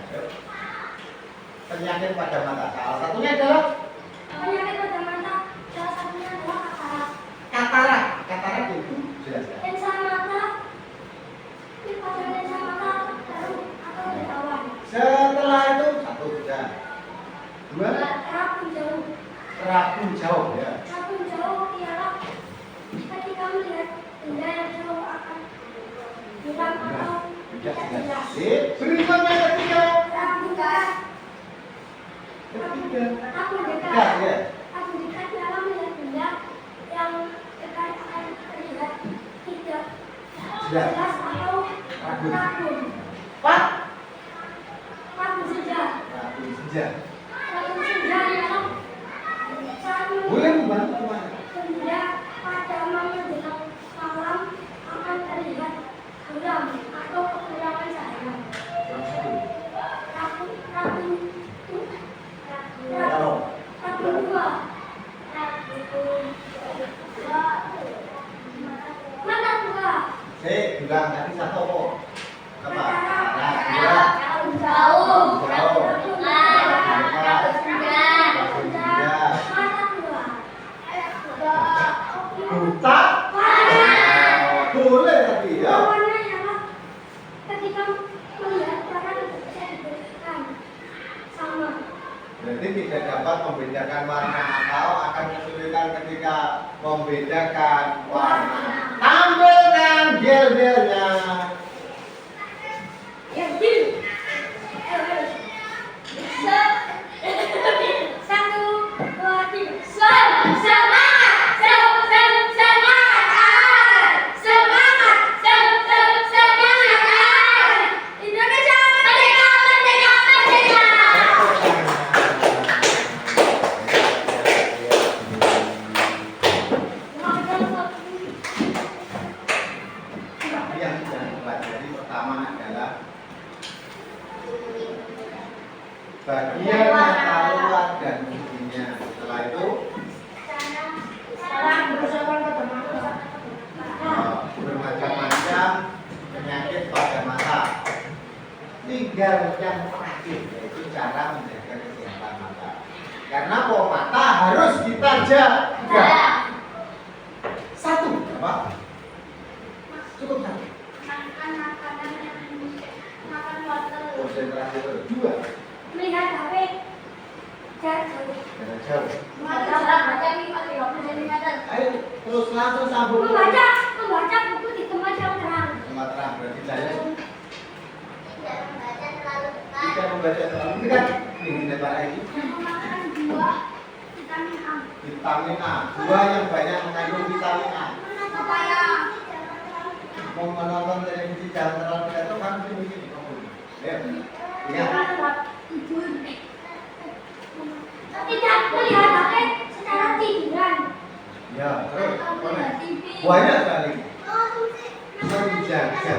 Penyakit pada mata, salah satunya adalah Penyakit pada mata, salah satunya adalah katarak. katarak. Katarak itu jelas ya. Lensa mata, ini pada lensa mata baru atau ketahuan. Setelah itu 1 sudah. 2 Terapun jauh. terapun jauh ya. Terapun jauh ialah ketika melihat benda yang jauh akan hilang atau tidak jelas. Berikutnya ketiga. Terapun dekat. Ketiga. Terapun Dekat dekat. ya. Terapun dekat ialah melihat benda yang dekat akan terlihat tidak jelas atau terapun. 4 Terapun senja. terapun senja. Terapun senja ialah saat Boleh membantu teman. benda pada menjelang malam akan terlihat buram atau kekurangan cahaya. Terapun dua. Mata dua. bilang tadi satu apa? Apa? Nah, dua. Jauh. Jauh. Buta. Boleh tadi ya. Ketika melihat orang itu bisa dibedakan sama. Berarti tidak dapat membedakan warna atau akan kesulitan ketika membedakan warna. Tampilkan gel-gelnya. Satu, dua, tiga. Semangat, semangat. Indonesia merdeka, merdeka, merdeka. Tapi yang sudah dipelajari pertama adalah bagian mata luar dan giginya. Setelah itu bermacam-macam penyakit pada mata. Tinggal yang terakhir yaitu cara menjaga kesehatan mata. Karena mata harus kita jaga. Satu, apa? Cukup satu. Konsentrasi dua. Melihat HP jarak jauh. Jarak jauh. Membaca Ayo terus langsung sambung. membaca buku di tempat yang terang. Tempat terang berarti saya tidak membaca terlalu dekat. Ini lebar lagi. Memakan buah vitamin A. Vitamin A. Buah yang banyak mengandung vitamin A. Papaya. Mau menonton televisi jangan terlalu dekat itu kan mesti begini. Ya. Ingat. Tidur. Tidak melihat HP secara tiduran. Ya, terus boleh. Banyak sekali. Menjaga.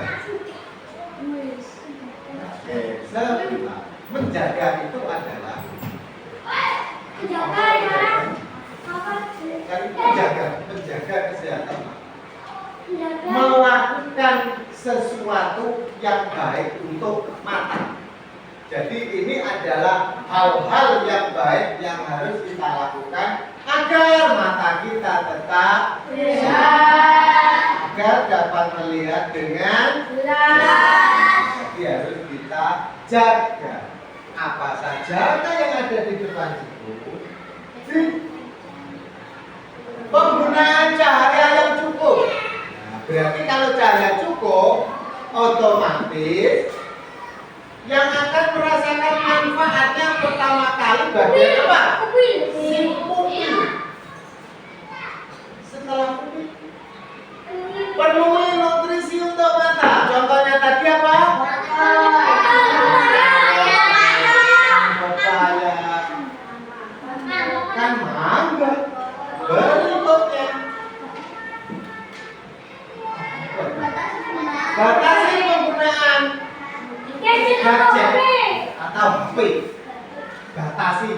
Oke, sebentar. Menjaga itu adalah Menjaga ya. Apa? menjaga kesehatan. Menjaga. Melakukan sesuatu yang baik untuk mata. Jadi ini adalah hal-hal yang baik yang harus kita lakukan agar mata kita tetap sehat, agar dapat melihat dengan jelas. Jadi harus kita jaga. Apa saja yang ada di depan situ. Penggunaan cahaya yang cukup. Nah, berarti kalau cahaya cukup, otomatis yang akan merasakan manfaatnya pertama kali bagian apa? Si pupil. Setelah pupil, penuhi nutrisi untuk mata. Contohnya tadi apa? Papaya. Kan mangga. Berikutnya, batasi penggunaan gadget atau HP. Batasi.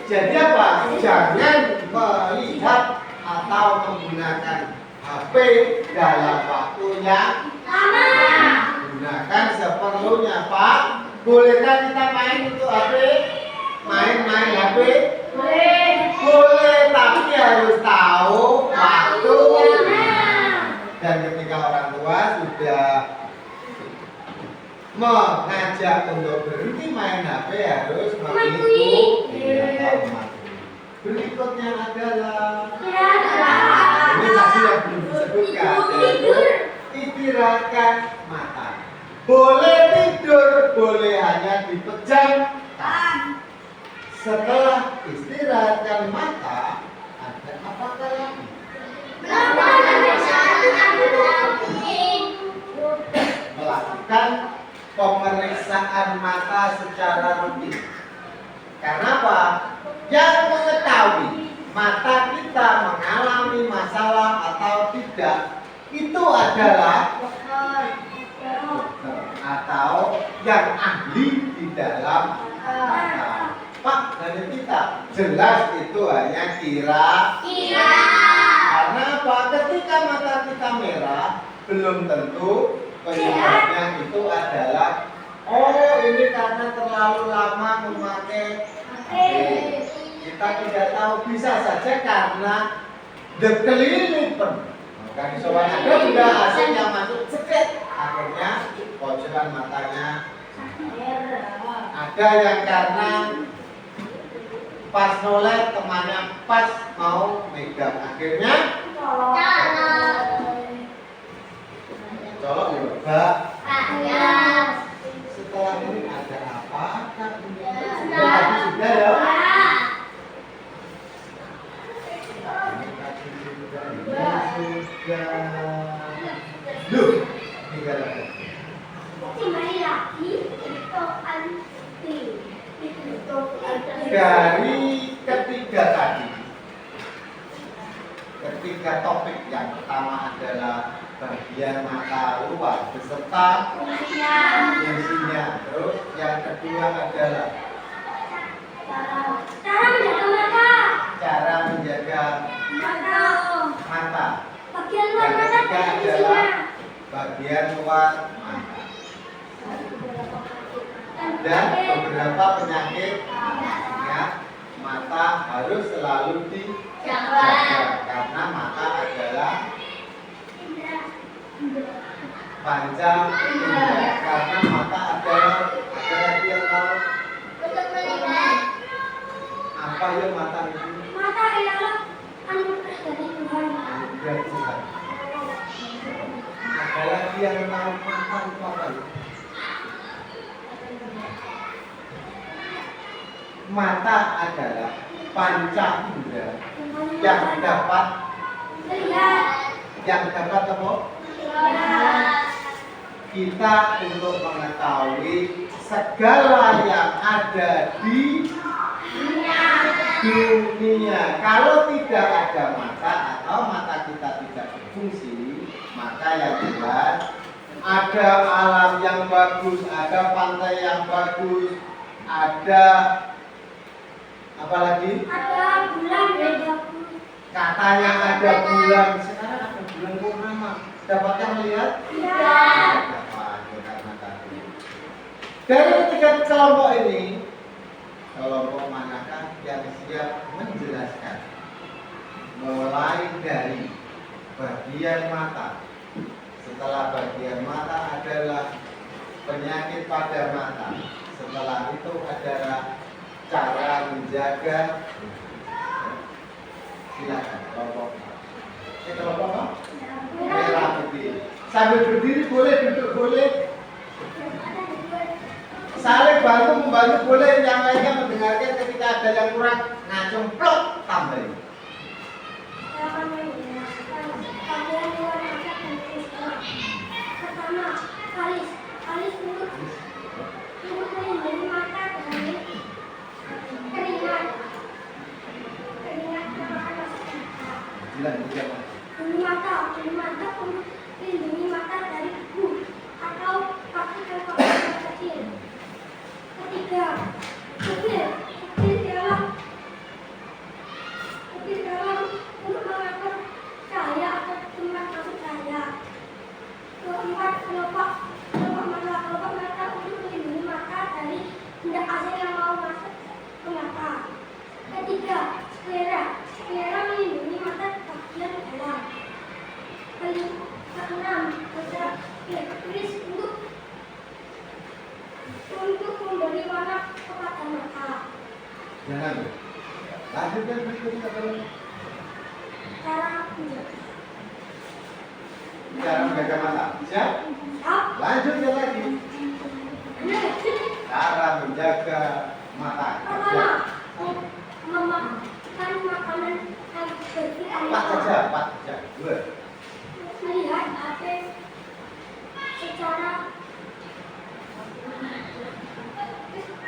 Jadi apa? Jangan melihat atau menggunakan HP dalam waktu yang lama. Gunakan seperlunya, Pak. Bolehkah kita main untuk HP? Main HP? Boleh, tapi harus tahu waktunya. Dan ketika orang tua sudah mengajak untuk berhenti main HP harus mengikuti. Berikutnya adalah ini tadi yang belum disebutkan, yaitu istirahatkan mata. Boleh tidur, boleh hanya dipejamkan. Setelah istirahatkan mata, ada apakah lagi? Melakukan pemeriksaan mata secara rutin. Karena apa? Yang mengetahui mata kita mengalami masalah atau tidak itu adalah dokter atau yang ahli di dalam mata. Pak, dari kita jelas itu hanya kira. Karena apa? Ketika mata kita merah, belum tentu penyebabnya itu adalah ini karena terlalu lama memakai HP. Kita tidak tahu, bisa saja karena kelilipan. Kan soalnya ada juga hasil yang masuk ceket, akhirnya pojokan matanya. Ada yang karena pas noleh temannya pas mau megang, akhirnya colok juga. Setelah ini ada apa? Sudah ya. Duh, tinggal lagi. Kembali lagi untuk anti. Dari ketiga tadi, ketiga topik yang pertama adalah bagian mata luar beserta fungsinya. Terus yang kedua adalah cara menjaga mata. Bagian luar Yang mata ketiga dan adalah isinya. bagian luar mata dan beberapa penyakit ya, mata harus selalu dijaga karena mata adalah panca indera, karena mata adalah ada lagi yang tahu apa ya mata itu? Mata ialah anugerah dari Tuhan. Anugerah Tuhan. Ada lagi yang tahu mata itu apa ya? Mata adalah panca indera yang dapat apa? Kita untuk mengetahui segala yang ada di dunia. Kalau tidak ada mata atau mata kita tidak berfungsi, maka yang jelas ada alam yang bagus, ada pantai yang bagus, ada apa lagi? Ada bulan dan bagus. Katanya ada bulan, sekarang ada bulan purnama. Dapatkah melihat? Tidak. Dapat, karena tadi. Dari ketiga kelompok ini, kelompok manakah yang siap menjelaskan? Mulai dari bagian mata. Setelah bagian mata adalah penyakit pada mata. Setelah itu adalah cara menjaga. Silakan kelompok. Kelompok apa? Merah putih. Sambil berdiri boleh, duduk boleh. Saling bantu membantu boleh, yang lainnya mendengarkan ketika ada yang kurang ngacung plok tambahin. Bagian luar mata dan telinga. Pertama, alis. Alis untuk melindungi mata dari keringat. Keringat yang akan masuk ke mata. Melindungi mata untuk melindungi mata dari debu atau partikel-partikel kecil. Ketiga, pupil. Pupil dalam untuk mengatur cahaya atau tempat masuk cahaya. Keempat, kelopak mata untuk melindungi mata dari benda asing yang mau masuk ke mata. Ketiga, sklera. Sklera melindungi mata bagian dalam. Keenam, ada iris untuk memberi warna kepada mata. Jangan. Lanjutkan berikutnya kalau cara menjaga mata. Siap? Lanjutkan lagi. Cara menjaga mata. Pertama, memakan makanan yang Empat saja. Dua. Melihat HP secara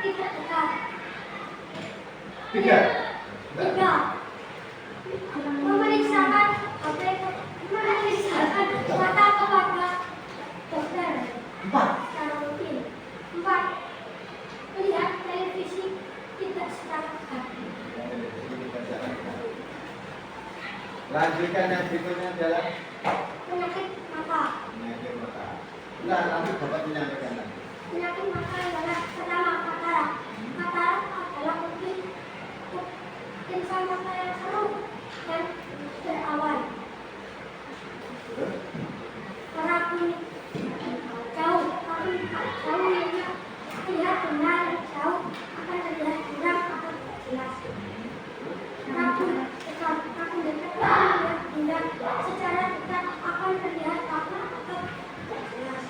tidak dekat. Tiga. Tiga, memeriksakan mata kepada dokter Empat. secara rutin. Empat, melihat televisi tidak secara dekat. Lanjutkan yang berikutnya adalah Penyakit mata. Nah, nanti Bapak menyampaikan lagi. Penyakit mata adalah pertama katarak. Katarak adalah insan mata yang keruh dan berawan. Warna kuning jauh, tapi jauh yang lihat benar jauh akan terlihat buram atau tidak jelas. Rakun dekat, rakun dekat akan terlihat buram, secara dekat akan terlihat takut atau tidak jelas.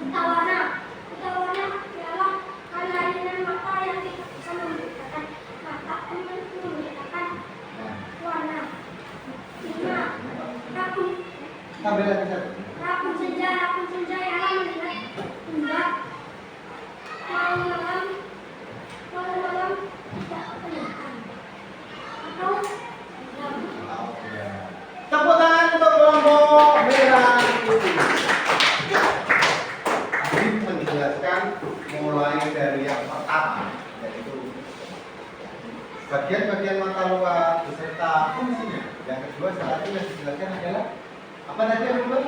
Warna ialah kelainan mata yang tidak bisa membedakan mata dan membedakan warna. 5. Rakun Sampai lagi satu. rakun senja ialah melihat benda malam tidak kelihatan atau gelap. Tepuk tangan untuk kelompok merah putih. Tadi menjelaskan mulai dari yang pertama, yaitu bagian-bagian mata luar beserta fungsinya. Yang kedua saat ini yang dijelaskan adalah apa tadi yang kedua?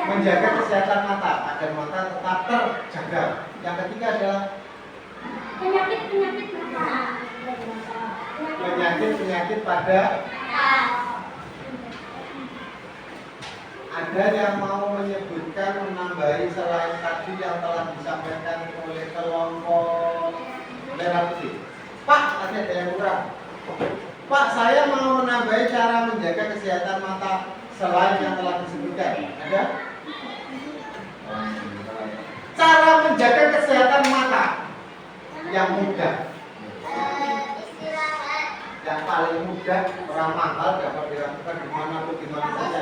Menjaga kesehatan mata agar mata tetap terjaga. Yang ketiga adalah Penyakit mata. penyakit pada. Ada yang mau menyebutkan menambahi selain tadi yang telah disampaikan oleh kelompok merah putih? Pak, tadi ada yang kurang. Pak, saya mau menambahi cara menjaga kesehatan mata selain yang telah disebutkan. Ada? Cara menjaga kesehatan mata yang mudah. Yang paling mudah, orang mahal dapat dilakukan di mana pun di mana saja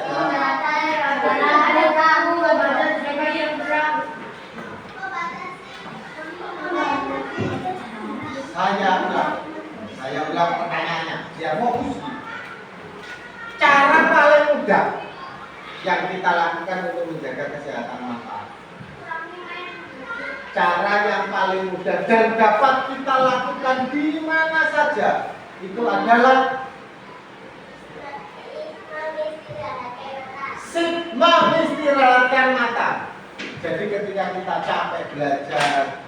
adalah saya ulang pertanyaannya biar fokus. Cara paling mudah yang kita lakukan untuk menjaga kesehatan mata, cara yang paling mudah dan dapat kita lakukan di mana saja itu adalah mengistirahatkan mata. Jadi ketika kita capek belajar,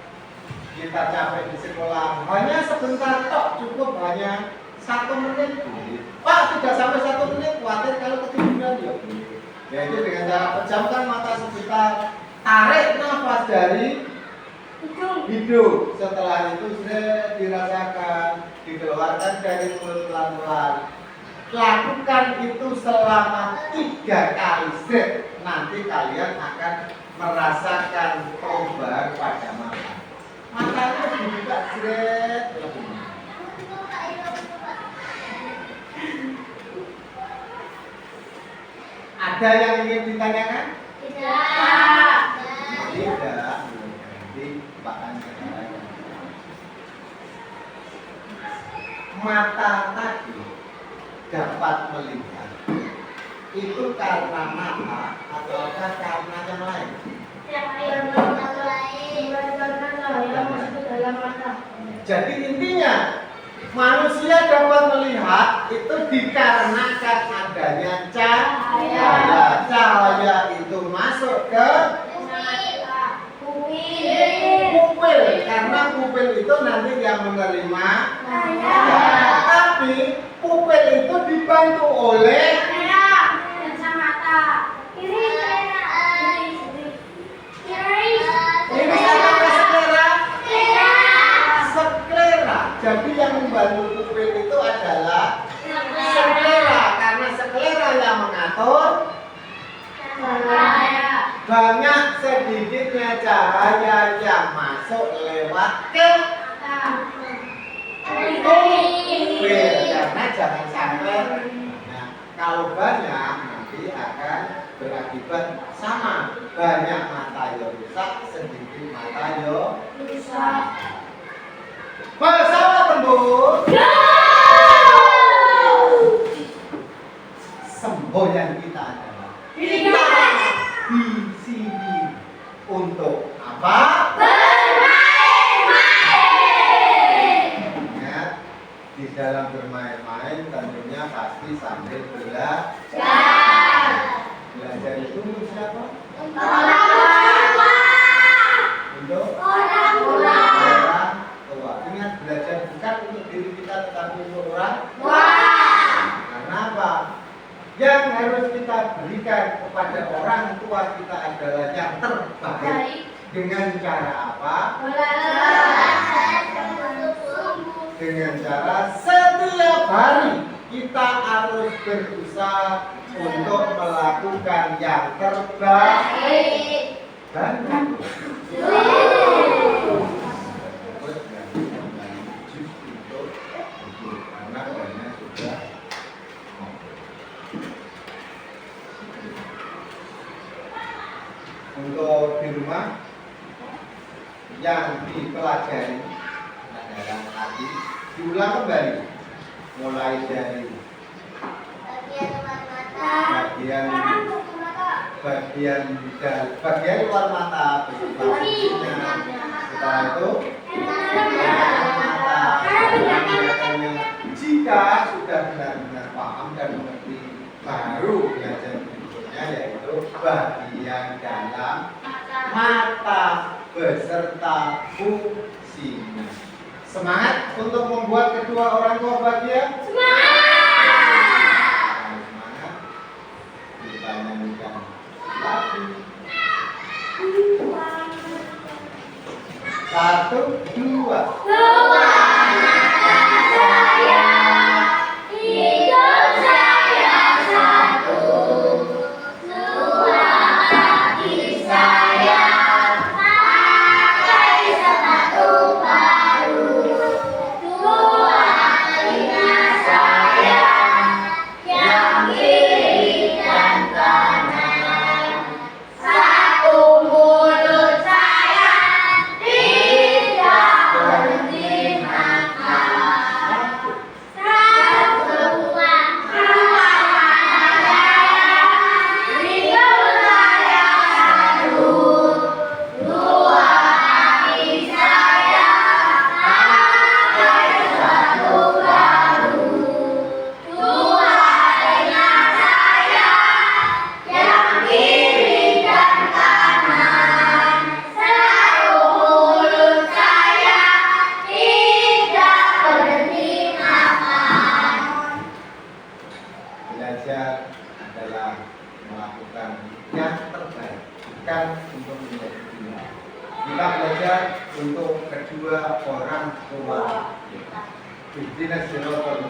kita capek di sekolah, hanya sebentar tok, cukup hanya 1 menit. Pak, tidak sampai 1 menit, khawatir kalau ketiduran ya. Yaitu dengan cara pejamkan mata sebentar, tarik nafas dari hidung. Setelah itu sudah dirasakan, dikeluarkan dari mulut pelan-pelan. Lakukan itu selama 3 kali set. Nanti kalian akan merasakan perubahan pada mata. Matanya dibuka set. Ada yang ingin ditanyakan? Tidak. Tidak. Nanti Pak Anjay. Mata tadi dapat melihat itu karena mata ataukah karena yang lain? Jadi intinya manusia dapat melihat itu dikarenakan adanya cahaya. Cahaya itu masuk ke pupil, karena pupil itu nanti yang menerima cahaya. Tapi pupil itu dibantu oleh sklera. Jadi yang membantu pupil itu adalah sklera, karena sklera yang mengatur banyak sedikitnya cahaya yang masuk lewat ke pupil. Karena jangan sampai, nah, kalau banyak nanti akan berakibat sama, banyak mata yo rusak, sedikit mata yo rusak. Pesawat tempur. Semboyan kita adalah kita di sini untuk apa? Bermain-main. Ingat, di dalam bermain-main tentunya pasti sambil belajar. belajar itu untuk siapa? Untuk Orang tua. orang tua. Ingat, belajar bukan untuk diri kita tetapi untuk orang. Karena apa? Yang harus kita berikan kepada orang tua kita adalah yang terbaik. Dengan cara apa? Dengan cara setiap hari kita harus berusaha untuk melakukan yang terbaik. Dan karena banyak sudah untuk di rumah yang dipelajari adalah tadi diulang kembali mulai dari bagian luar mata bersifat fungsinya. Setelah itu mata. Jika sudah benar-benar paham dan mengerti, baru belajar berikutnya yaitu bagian dalam mata beserta fungsinya. Semangat untuk membuat kedua orang tua bahagia. Semangat. Kita nyanyikan lagi. 1, 2. Belajar adalah melakukan yang terbaik, bukan untuk menjadi gila. Kita belajar untuk kedua orang tua. Ihdinas siratal